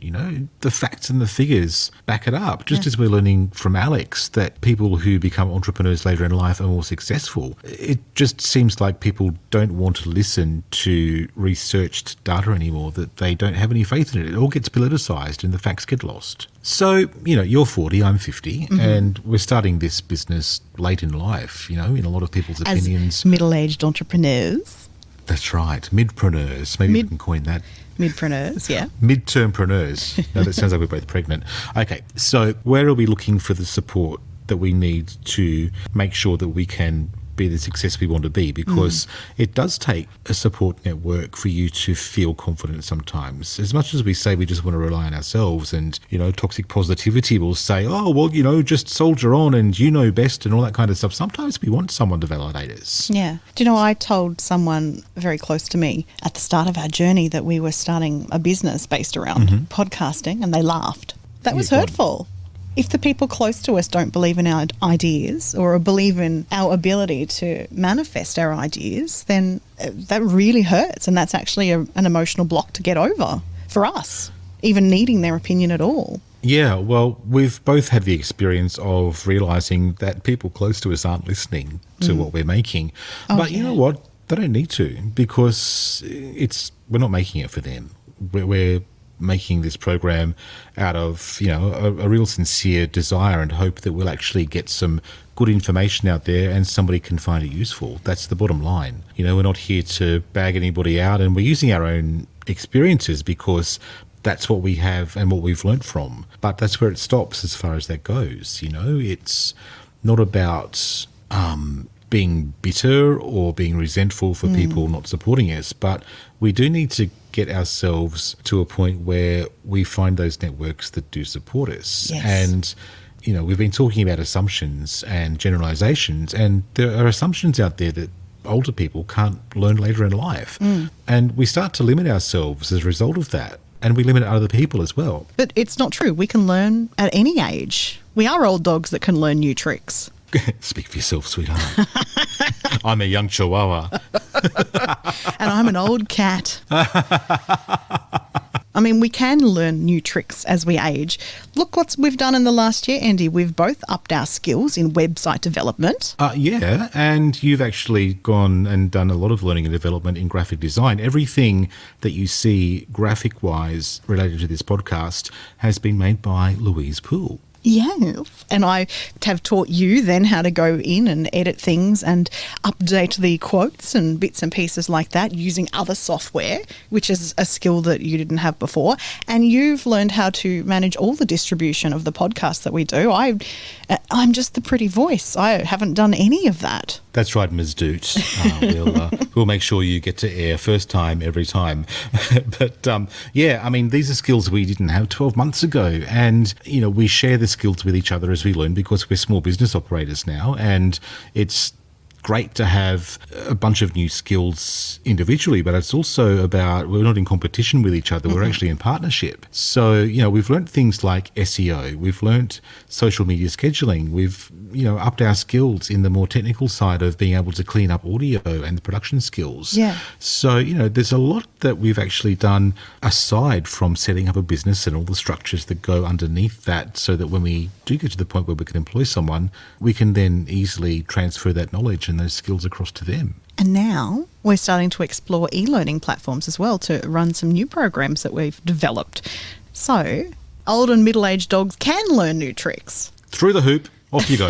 The facts and the figures back it up. Just as we're learning from Alex that people who become entrepreneurs later in life are more successful, it just seems like people don't want to listen to researched data anymore, that they don't have any faith in it. It all gets politicised and the facts get lost. So, you're 40, I'm 50, and we're starting this business late in life, in a lot of people's opinions. As middle-aged entrepreneurs. That's right. Midpreneurs. Maybe we can coin that. Midpreneurs, yeah. Midtermpreneurs. No, that sounds like we're both pregnant. Okay, so where are we looking for the support that we need to make sure that we can be the success we want to be? Because it does take a support network for you to feel confident sometimes. As much as we say we just want to rely on ourselves, and, toxic positivity will say, oh, well, just soldier on and you know best and all that kind of stuff. Sometimes we want someone to validate us. Yeah. Do you know, I told someone very close to me at the start of our journey that we were starting a business based around podcasting, and they laughed. That was hurtful. If the people close to us don't believe in our ideas or believe in our ability to manifest our ideas, then that really hurts. And that's actually an emotional block to get over for us, even needing their opinion at all. Yeah, well, we've both had the experience of realising that people close to us aren't listening to what we're making. But you know what? They don't need to, because we're not making it for them. We're making this program out of, a real sincere desire and hope that we'll actually get some good information out there and somebody can find it useful. That's the bottom line. We're not here to bag anybody out, and we're using our own experiences because that's what we have and what we've learnt from. But that's where it stops as far as that goes. It's not about being bitter or being resentful for people not supporting us, but we do need to get ourselves to a point where we find those networks that do support us. Yes. And, we've been talking about assumptions and generalizations, and there are assumptions out there that older people can't learn later in life. And we start to limit ourselves as a result of that. And we limit other people as well. But it's not true. We can learn at any age. We are old dogs that can learn new tricks. Speak for yourself, sweetheart. I'm a young chihuahua. And I'm an old cat. I mean, we can learn new tricks as we age. Look what we've done in the last year, Andy. We've both upped our skills in website development. Yeah, and you've actually gone and done a lot of learning and development in graphic design. Everything that you see graphic-wise related to this podcast has been made by Louise Poole. Yes. And I have taught you then how to go in and edit things and update the quotes and bits and pieces like that using other software, which is a skill that you didn't have before. And you've learned how to manage all the distribution of the podcast that we do. I'm just the pretty voice. I haven't done any of that. That's right, Ms. Doot. We'll make sure you get to air first time, every time. But these are skills we didn't have 12 months ago. And, we share the skills with each other as we learn, because we're small business operators now. And it's great to have a bunch of new skills individually, but it's also about, we're not in competition with each other, we're actually in partnership. So, we've learnt things like SEO, we've learnt social media scheduling, we've, upped our skills in the more technical side of being able to clean up audio and the production skills. Yeah. So, there's a lot that we've actually done aside from setting up a business and all the structures that go underneath that, so that when we do get to the point where we can employ someone, we can then easily transfer that knowledge and those skills across to them. And now we're starting to explore e-learning platforms as well to run some new programs that we've developed. So old and middle-aged dogs can learn new tricks. Through the hoop, off you go.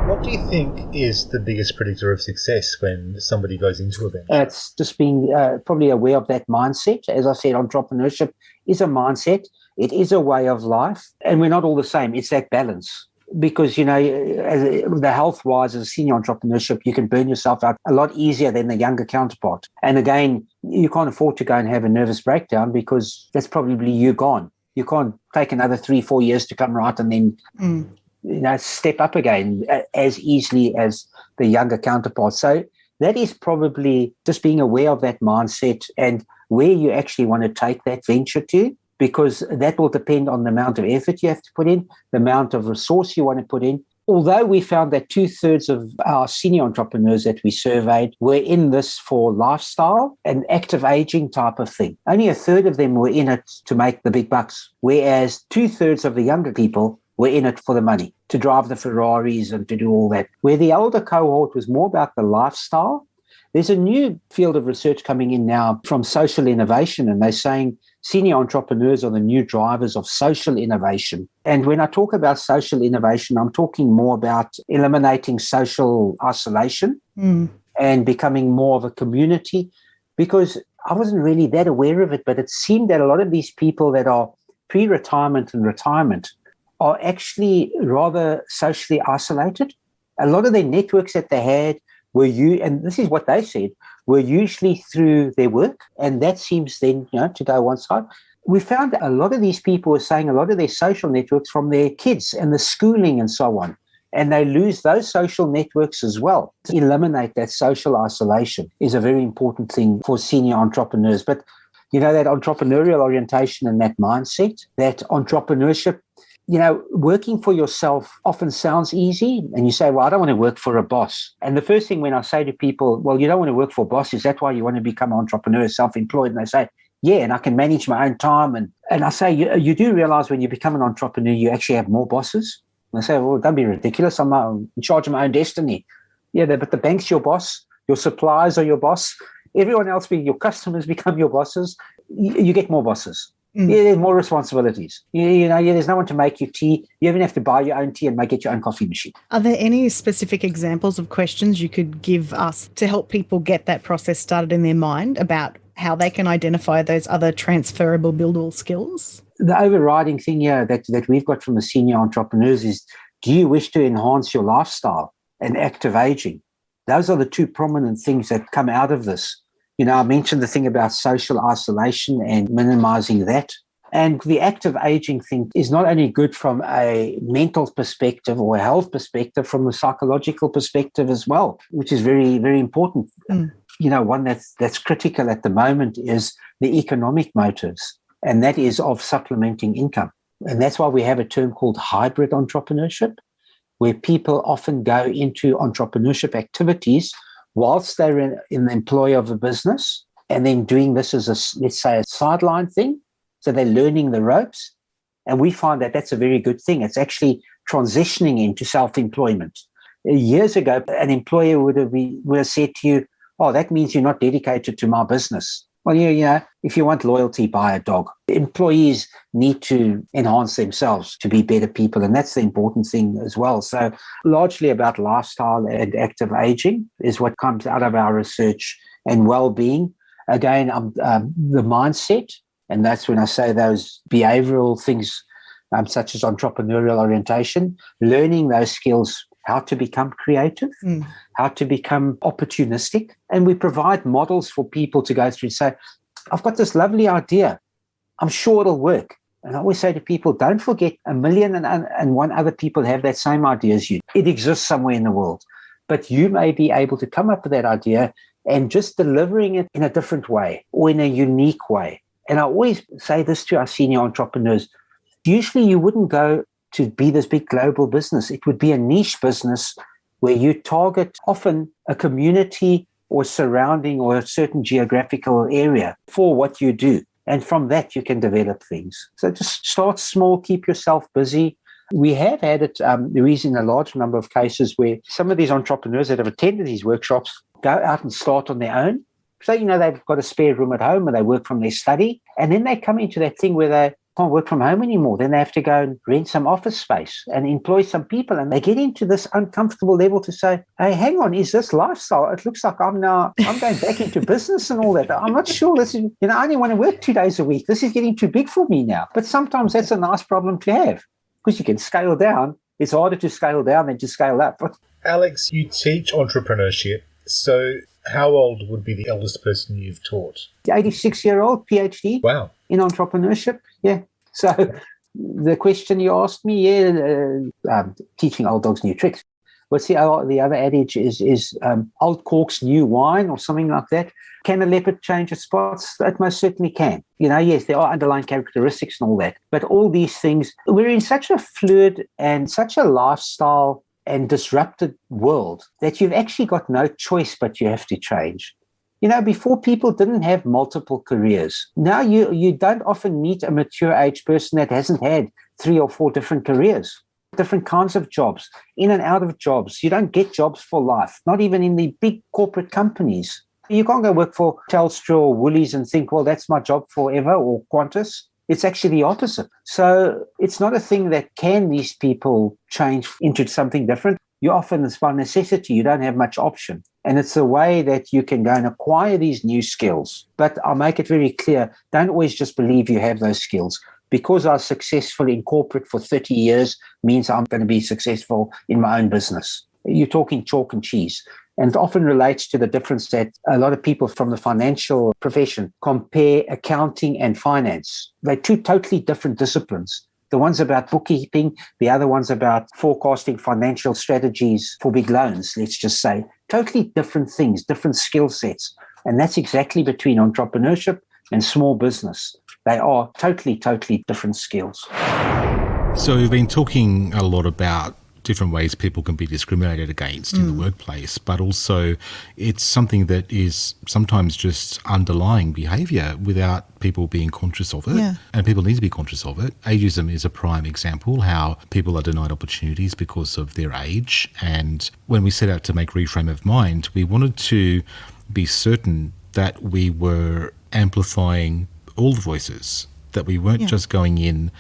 What do you think is the biggest predictor of success when somebody goes into a venture? It's just being probably aware of that mindset. As I said, entrepreneurship is a mindset. It is a way of life. And we're not all the same. It's that balance. Because, the health-wise, as a senior entrepreneurship, you can burn yourself out a lot easier than the younger counterpart. And again, you can't afford to go and have a nervous breakdown, because that's probably you gone. You can't take another 3-4 years to come right and then step up again as easily as the younger counterpart. So that is probably just being aware of that mindset and where you actually want to take that venture to, because that will depend on the amount of effort you have to put in, the amount of resource you want to put in, although we found that 2/3 of our senior entrepreneurs that we surveyed were in this for lifestyle and active aging type of thing, only 1/3 of them were in it to make the big bucks, whereas 2/3 of the younger people were in it for the money, to drive the Ferraris and to do all that. Where the older cohort was more about the lifestyle. There's a new field of research coming in now from social innovation, and they're saying senior entrepreneurs are the new drivers of social innovation. And when I talk about social innovation, I'm talking more about eliminating social isolation and becoming more of a community, because I wasn't really that aware of it, but it seemed that a lot of these people that are pre-retirement and retirement are actually rather socially isolated. A lot of their networks that they had were and this is what they said, were usually through their work, and that seems then, to go one side. We found that a lot of these people were saying a lot of their social networks from their kids and the schooling and so on, and they lose those social networks as well. To eliminate that social isolation is a very important thing for senior entrepreneurs. But, that entrepreneurial orientation and that mindset, that entrepreneurship, working for yourself often sounds easy, and you say, well, I don't want to work for a boss. And the first thing when I say to people, well, you don't want to work for a boss, is that why you want to become an entrepreneur, self-employed? And they say, yeah, and I can manage my own time. And I say, you do realize when you become an entrepreneur, you actually have more bosses? And they say, well, don't be ridiculous. I'm in charge of my own destiny. Yeah, but the bank's your boss. Your suppliers are your boss. Everyone else, your customers become your bosses. You get more bosses. Yeah, there's more responsibilities. There's no one to make you tea. You even have to buy your own tea and get your own coffee machine. Are there any specific examples of questions you could give us to help people get that process started in their mind about how they can identify those other transferable, buildable skills? The overriding thing here that we've got from the senior entrepreneurs is, do you wish to enhance your lifestyle and active aging? Those are the two prominent things that come out of this. I mentioned the thing about social isolation and minimizing that. And the active aging thing is not only good from a mental perspective or a health perspective, from a psychological perspective as well, which is very, very important. One that's critical at the moment is the economic motives, and that is of supplementing income. And that's why we have a term called hybrid entrepreneurship, where people often go into entrepreneurship activities whilst they're in the employ of a business, and then doing this as let's say, a sideline thing. So they're learning the ropes. And we find that that's a very good thing. It's actually transitioning into self-employment. Years ago, an employer would have said to you, oh, that means you're not dedicated to my business. Well, if you want loyalty, buy a dog. Employees need to enhance themselves to be better people, and that's the important thing as well. So largely about lifestyle and active aging is what comes out of our research, and well-being. Again, the mindset, and that's when I say those behavioral things such as entrepreneurial orientation, learning those skills, how to become creative, how to become opportunistic. And we provide models for people to go through and say, I've got this lovely idea. I'm sure it'll work. And I always say to people, don't forget 1,000,001 other people have that same idea as you. It exists somewhere in the world. But you may be able to come up with that idea and just delivering it in a different way or in a unique way. And I always say this to our senior entrepreneurs. Usually you wouldn't go to be this big global business. It would be a niche business where you target often a community or surrounding or a certain geographical area for what you do. And from that, you can develop things. So just start small, keep yourself busy. We have had it, Louise, in a large number of cases where some of these entrepreneurs that have attended these workshops go out and start on their own. So, they've got a spare room at home and they work from their study. And then they come into that thing where they can't work from home anymore. Then they have to go and rent some office space and employ some people. And they get into this uncomfortable level to say, hey, hang on, is this lifestyle? It looks like I'm going back into business and all that. I'm not sure this is, I only want to work 2 days a week. This is getting too big for me now. But sometimes that's a nice problem to have because you can scale down. It's harder to scale down than to scale up. Alex, you teach entrepreneurship. So how old would be the eldest person you've taught? The 86-year-old PhD. Wow. In entrepreneurship. Yeah. So the question you asked me, teaching old dogs new tricks. What's the other adage is old corks, new wine, or something like that. Can a leopard change its spots? It most certainly can. Yes, there are underlying characteristics and all that. But all these things, we're in such a fluid and such a lifestyle and disrupted world that you've actually got no choice but you have to change. Before people didn't have multiple careers. Now you don't often meet a mature age person that hasn't had 3 or 4 different careers, different kinds of jobs, in and out of jobs. You don't get jobs for life, not even in the big corporate companies. You can't go work for Telstra or Woolies and think, well, that's my job forever, or Qantas. It's actually the opposite. So it's not a thing that can these people change into something different. You often, it's by necessity, you don't have much option. And it's a way that you can go and acquire these new skills. But I'll make it very clear, don't always just believe you have those skills. Because I was successful in corporate for 30 years means I'm going to be successful in my own business. You're talking chalk and cheese. And it often relates to the difference that a lot of people from the financial profession compare accounting and finance. They're 2 totally different disciplines. The one's about bookkeeping, the other one's about forecasting financial strategies for big loans, let's just say. Totally different things, different skill sets. And that's exactly between entrepreneurship and small business. They are totally, totally different skills. So we've been talking a lot about different ways people can be discriminated against in the workplace, but also it's something that is sometimes just underlying behaviour without people being conscious of it. Yeah. And people need to be conscious of it. Ageism is a prime example, how people are denied opportunities because of their age. And when we set out to make Reframe of Mind, we wanted to be certain that we were amplifying all the voices, that we weren't just going in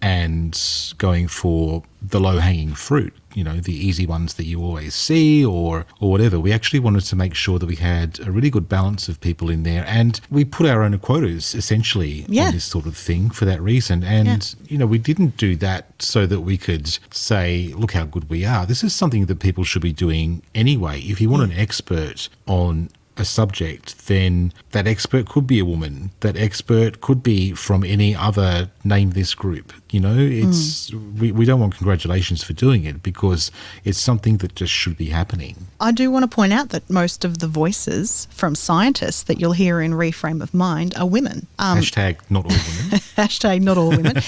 and going for the low-hanging fruit, the easy ones that you always see or whatever. We actually wanted to make sure that we had a really good balance of people in there, and we put our own quotas essentially on this sort of thing for that reason. And, we didn't do that so that we could say, look how good we are. This is something that people should be doing anyway. If you want an expert on a subject, then that expert could be a woman. That expert could be from any other name this group. It's we don't want congratulations for doing it because it's something that just should be happening. I do want to point out that most of the voices from scientists that you'll hear in Reframe of Mind are women. Hashtag not all women. Hashtag not all women.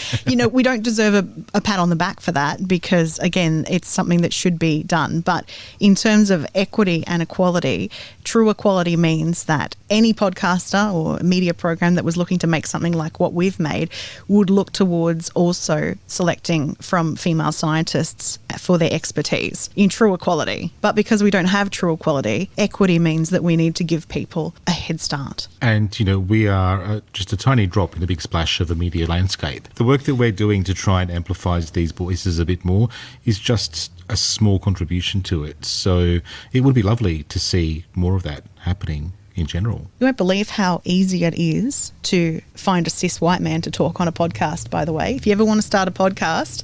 We don't deserve a pat on the back for that because, again, it's something that should be done. But in terms of equity and equality, true equality means that any podcaster or media program that was looking to make something like what we've made would look towards also selecting from female scientists for their expertise in true equality. But because we don't have true equality, equity means that we need to give people a head start. And, we are just a tiny drop in the big splash of the media landscape. The work that we're doing to try and amplify these voices a bit more is just a small contribution to it. So it would be lovely to see more of that happening in general. You won't believe how easy it is to find a cis white man to talk on a podcast, by the way. If you ever want to start a podcast,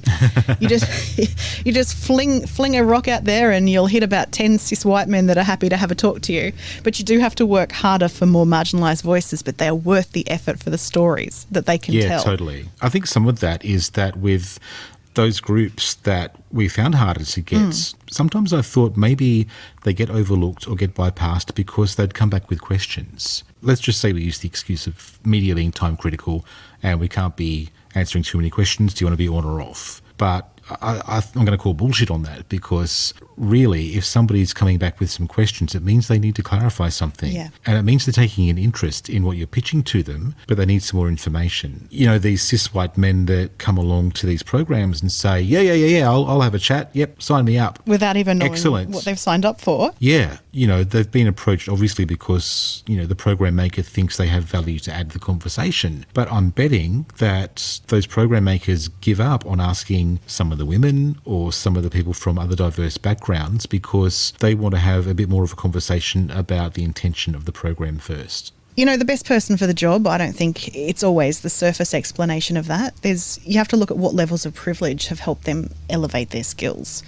you just fling a rock out there and you'll hit about 10 cis white men that are happy to have a talk to you. But you do have to work harder for more marginalised voices, but they're worth the effort for the stories that they can tell. Yeah, totally. I think some of that is that with those groups that we found harder to get, sometimes I thought maybe they get overlooked or get bypassed because they'd come back with questions. Let's just say we use the excuse of media being time critical and we can't be answering too many questions. Do you want to be on or off? But I'm going to call bullshit on that because really, if somebody's coming back with some questions, it means they need to clarify something. Yeah. And it means they're taking an interest in what you're pitching to them, but they need some more information. These cis white men that come along to these programs and say, yeah, I'll have a chat. Yep, sign me up. Without even knowing what they've signed up for. Yeah. They've been approached obviously because, the program maker thinks they have value to add to the conversation. But I'm betting that those program makers give up on asking some of the women or some of the people from other diverse backgrounds because they want to have a bit more of a conversation about the intention of the program first. The best person for the job, I don't think it's always the surface explanation of that. You have to look at what levels of privilege have helped them elevate their skills.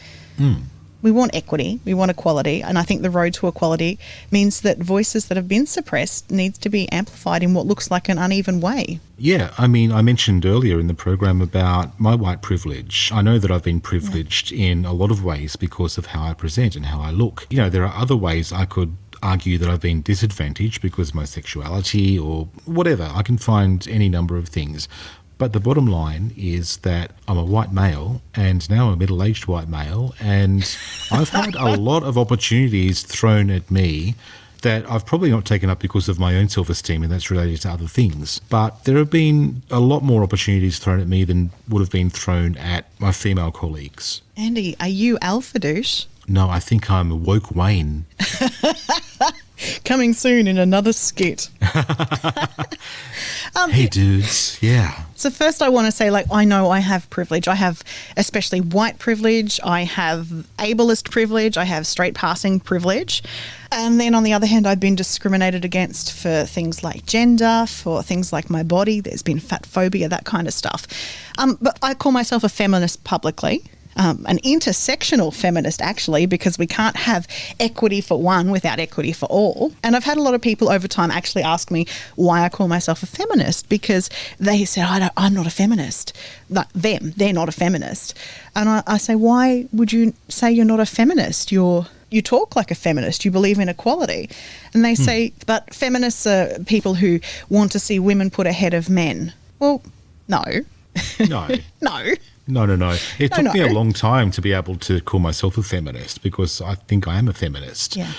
We want equity, we want equality, and I think the road to equality means that voices that have been suppressed needs to be amplified in what looks like an uneven way. Yeah, I mentioned earlier in the program about my white privilege. I know that I've been privileged in a lot of ways because of how I present and how I look. There are other ways I could argue that I've been disadvantaged because of my sexuality or whatever. I can find any number of things. But the bottom line is that I'm a white male, and now I'm a middle-aged white male, and I've had a lot of opportunities thrown at me that I've probably not taken up because of my own self-esteem, and that's related to other things. But there have been a lot more opportunities thrown at me than would have been thrown at my female colleagues. Andy, are you alpha douche? No, I think I'm woke Wayne. Coming soon in another skit. Hey, dudes. Yeah. So first I want to say, I know I have privilege. I have especially white privilege. I have ableist privilege. I have straight passing privilege. And then on the other hand, I've been discriminated against for things like gender, for things like my body. There's been fat phobia, that kind of stuff. But I call myself a feminist publicly. An intersectional feminist, actually, because we can't have equity for one without equity for all. And I've had a lot of people over time actually ask me why I call myself a feminist, because they said, I'm not a feminist. Like they're not a feminist. And I say, why would you say you're not a feminist? You talk like a feminist. You believe in equality. And they say, but feminists are people who want to see women put ahead of men. Well, no. No. No. No. It took me a long time to be able to call myself a feminist, because I think I am a feminist. Yeah.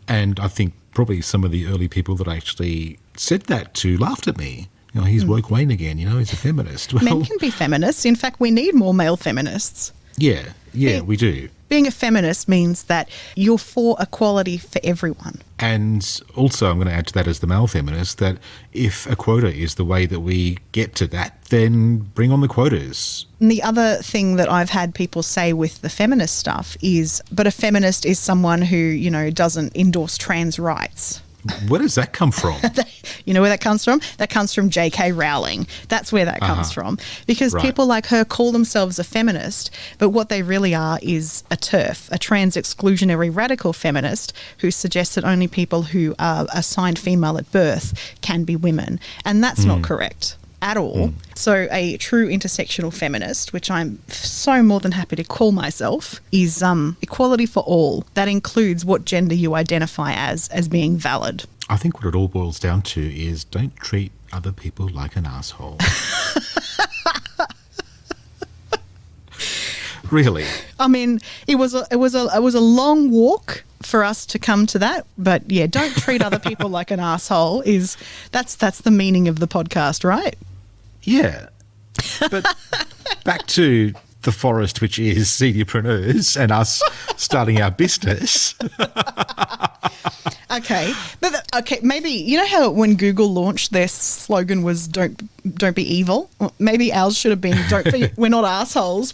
And I think probably some of the early people that actually said that to laughed at me. He's woke Wayne again, he's a feminist. Well, men can be feminists. In fact, we need more male feminists. Yeah, we do. Being a feminist means that you're for equality for everyone. And also, I'm going to add to that as the male feminist, that if a quota is the way that we get to that, then bring on the quotas. And the other thing that I've had people say with the feminist stuff is, but a feminist is someone who, doesn't endorse trans rights. Where does that come from? You know where that comes from? That comes from J.K. Rowling. That's where that comes from. Because people like her call themselves a feminist, but what they really are is a TERF, a trans exclusionary radical feminist who suggests that only people who are assigned female at birth can be women. And that's not correct at all. So a true intersectional feminist, which I'm so more than happy to call myself, is equality for all. That includes what gender you identify as being valid. I think what it all boils down to is don't treat other people like an asshole. Really? I mean, it was a long walk for us to come to that, but yeah, don't treat other people like an asshole that's the meaning of the podcast, right? Yeah. But back to the forest, which is seniorpreneurs and us starting our business. Okay, maybe how when Google launched, their slogan was "Don't be evil." Well, maybe ours should have been "We're not assholes.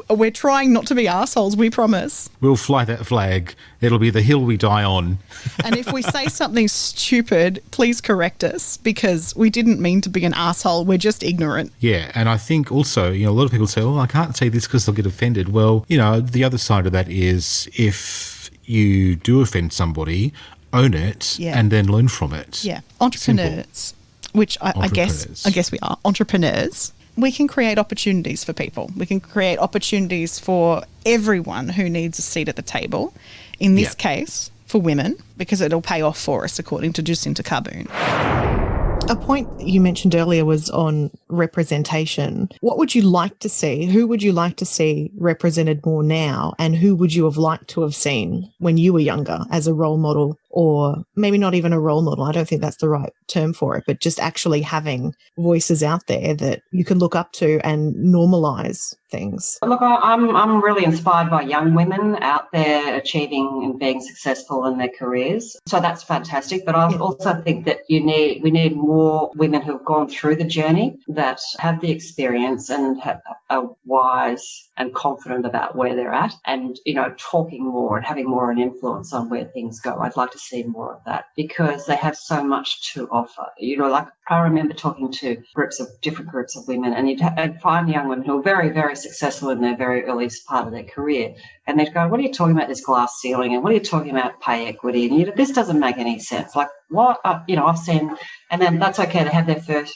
We're trying not to be assholes. We promise." We'll fly that flag. It'll be the hill we die on. And if we say something stupid, please correct us, because we didn't mean to be an asshole. We're just ignorant. Yeah, and I think also, a lot of people say, "Oh, I can't say this because they'll get offended." Well, the other side of that is if you do offend somebody, own it and then learn from it. Yeah. Entrepreneurs, which I guess we are entrepreneurs. We can create opportunities for people. We can create opportunities for everyone who needs a seat at the table. In this case, for women, because it'll pay off for us, according to Jacinta Carboon. A point you mentioned earlier was on representation. What would you like to see? Who would you like to see represented more now? And who would you have liked to have seen when you were younger as a role model? Or maybe not even a role model. I don't think that's the right term for it, but just actually having voices out there that you can look up to and normalise things. Look, I'm really inspired by young women out there achieving and being successful in their careers. So that's fantastic. But I also think that we need more women who have gone through the journey, that have the experience and are wise and confident about where they're at, and talking more and having more an influence on where things go. I'd like to see more of that, because they have so much to offer. I remember talking to different groups of women, and you'd find young women who are very, very successful in their very earliest part of their career, and they'd go, "What are you talking about, this glass ceiling? And what are you talking about, pay equity? And this doesn't make any sense. Like, what? I've seen." And then that's okay. They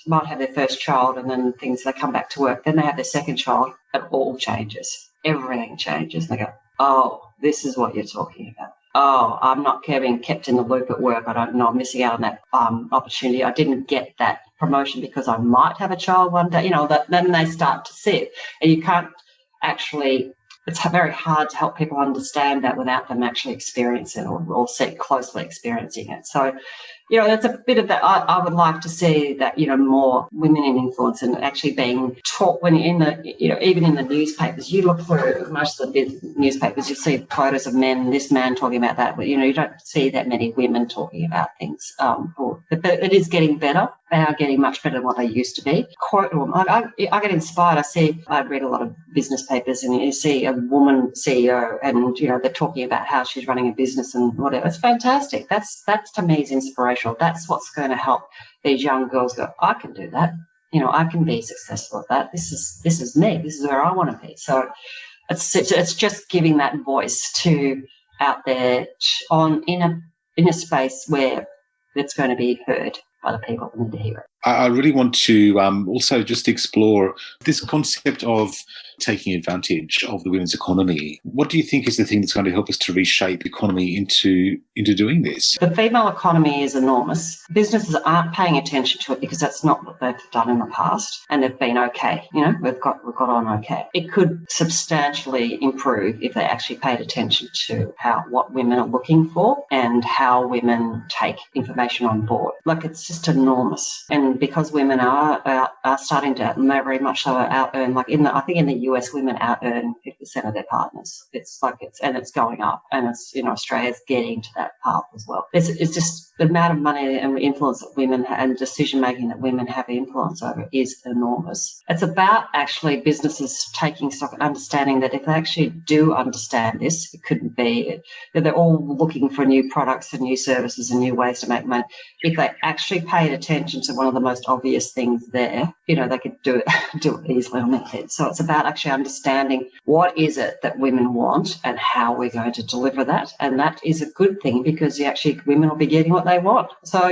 might have their first child, and then they come back to work. Then they have their second child. It all changes. Everything changes. And they go, "Oh, this is what you're talking about." I'm not being kept in the loop at work. I don't know, I'm missing out on that opportunity. I didn't get that promotion because I might have a child one day. Then they start to see it. And you can't actually, it's very hard to help people understand that without them actually experiencing it or closely experiencing it. So, that's a bit of that. I would like to see that, more women in influence and actually being taught when in the, even in the newspapers, you look through most of the newspapers, you see photos of men, this man talking about that, but, you don't see that many women talking about things. But it is getting better. They are getting much better than what they used to be. I get inspired. I read a lot of business papers and you see a woman CEO and, they're talking about how she's running a business and whatever. It's fantastic. That's to me is inspirational. That's what's going to help these young girls go, I can do that. I can be successful at that. This is me. This is where I want to be. So it's just giving that voice to out there in a space where it's going to be heard by the people that need to hear it. I really want to also just explore this concept of taking advantage of the women's economy. What do you think is the thing that's going to help us to reshape the economy into doing this? The female economy is enormous. Businesses aren't paying attention to it because that's not what they've done in the past, and they've been okay. We've got on okay. It could substantially improve if they actually paid attention to what women are looking for and how women take information on board. It's just enormous. And because women are starting to very much so out-earn, I think in the US, women out-earn 50% of their partners. It's going up, and Australia's getting to that path as well. It's just the amount of money and influence that women and decision-making that women have influence over is enormous. It's about actually businesses taking stock and understanding that if they actually do understand this, it couldn't be that they're all looking for new products and new services and new ways to make money. If they actually paid attention to one of the most obvious things there, they could do it easily on their head. So it's about actually understanding what is it that women want and how we're going to deliver that. And that is a good thing because women will be getting what they want. So,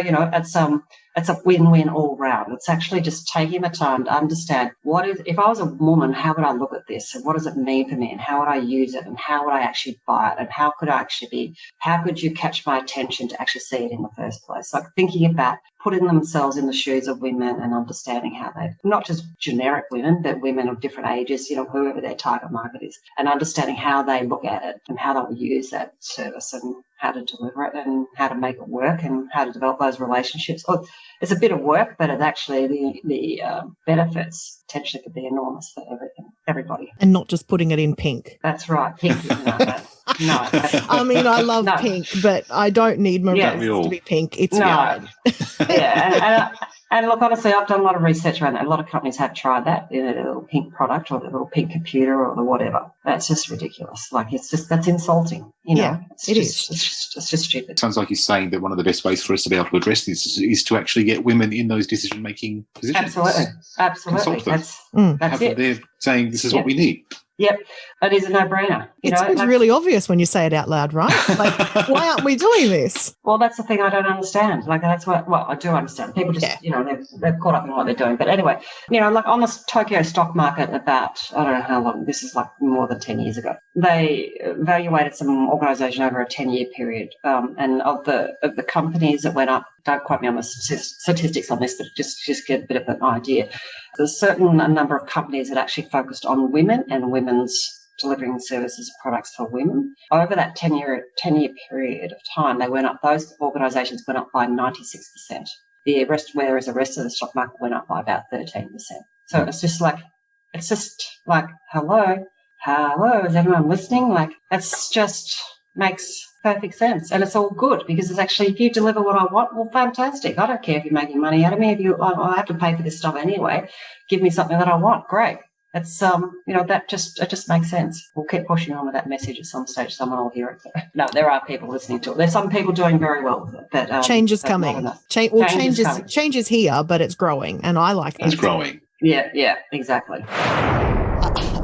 it's a win-win all round. It's actually just taking the time to understand if I was a woman, how would I look at this? And what does it mean for me? And how would I use it? And how would I actually buy it? And how could you catch my attention to actually see it in the first place? Thinking about putting themselves in the shoes of women and understanding how not just generic women, but women of different ages, whoever their target market is, and understanding how they look at it and how they'll use that service and how to deliver it and how to make it work and how to develop those relationships. It's a bit of work, but it actually the benefits potentially could be enormous for everybody. And not just putting it in pink. That's right, pink. No. I mean, I love pink, but I don't need my roses to be pink. It's fine. Yeah, and look, honestly, I've done a lot of research around that. A lot of companies have tried that, the little pink product or the little pink computer or the whatever. That's just ridiculous. That's insulting. Yeah, it is. It's just stupid. It sounds like you're saying that one of the best ways for us to be able to address this is to actually get women in those decision-making positions. Absolutely. That's it. They're saying this is what we need. Yep, it is a no-brainer. It seems really obvious when you say it out loud, right? Why aren't we doing this? Well, that's the thing I don't understand. That's what. Well, I do understand. People just, they're caught up in what they're doing. But anyway, on the Tokyo stock market, about I don't know how long. This is more than 10 years ago. They evaluated some organisation over a 10-year period, and of the companies that went up. Don't quote me on the statistics on this, but just get a bit of an idea. There's a certain number of companies that actually focused on women and women's delivering services and products for women. Over that 10-year period of time, those organisations went up by 96%. Whereas the rest of the stock market went up by about 13%. So it's just hello, is everyone listening? It's just makes perfect sense, and it's all good because it's actually if you deliver what I want, well, fantastic. I don't care if you're making money out of me. I have to pay for this stuff anyway. Give me something that I want. Great. It's it just makes sense. We'll keep pushing on with that message. At some stage, someone will hear it. No, there are people listening to it. There's some people doing very well with it, but change is coming. Change is here, but it's growing, and I like that. It's growing. Yeah, exactly.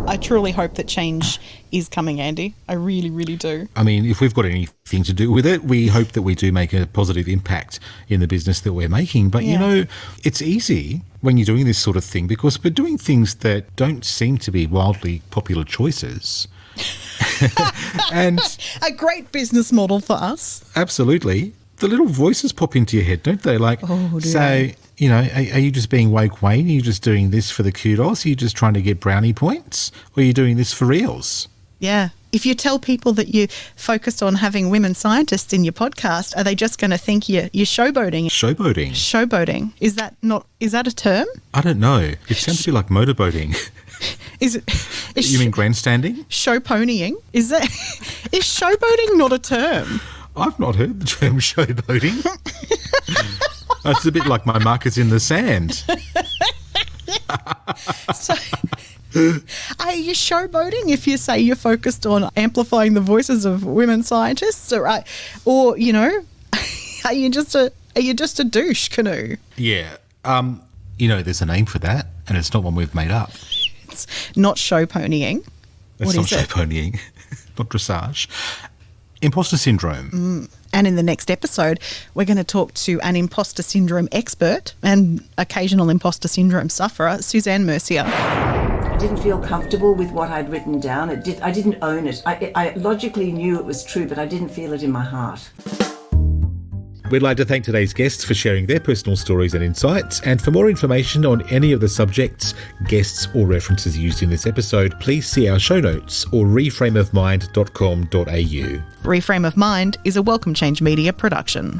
I truly hope that change is coming, Andy. I really, really do. I mean, if we've got anything to do with it, we hope that we do make a positive impact in the business that we're making. But, it's easy when you're doing this sort of thing because we're doing things that don't seem to be wildly popular choices. And a great business model for us. absolutely, the little voices pop into your head, don't they? Like, Oh, do so, they? you know, are you just being woke Wayne? Are you just doing this for the kudos? Are you just trying to get brownie points? Or are you doing this for reals? Yeah. If you tell people that you focused on having women scientists in your podcast, are they just going to think you're showboating? Showboating? Showboating. Is that a term? I don't know. It sounds a bit like motorboating. Is You mean grandstanding? show ponying? Is showboating not a term? I've not heard the term showboating. It's a bit like my markers in the sand. So, are you showboating if you say you're focused on amplifying the voices of women scientists, or you know, are you just a douche canoe? Yeah. You know, there's a name for that, and it's not one we've made up. It's not show ponying. It's What not is show it? ponying, not dressage. Imposter syndrome. And in the next episode, we're going to talk to an imposter syndrome expert and occasional imposter syndrome sufferer, Suzanne Mercier. I didn't feel comfortable with what I'd written down. I didn't own it. I logically knew it was true, but I didn't feel it in my heart. We'd like to thank today's guests for sharing their personal stories and insights. And for more information on any of the subjects, guests or references used in this episode, please see our show notes or reframeofmind.com.au. Reframe of Mind is a Welcome Change Media production.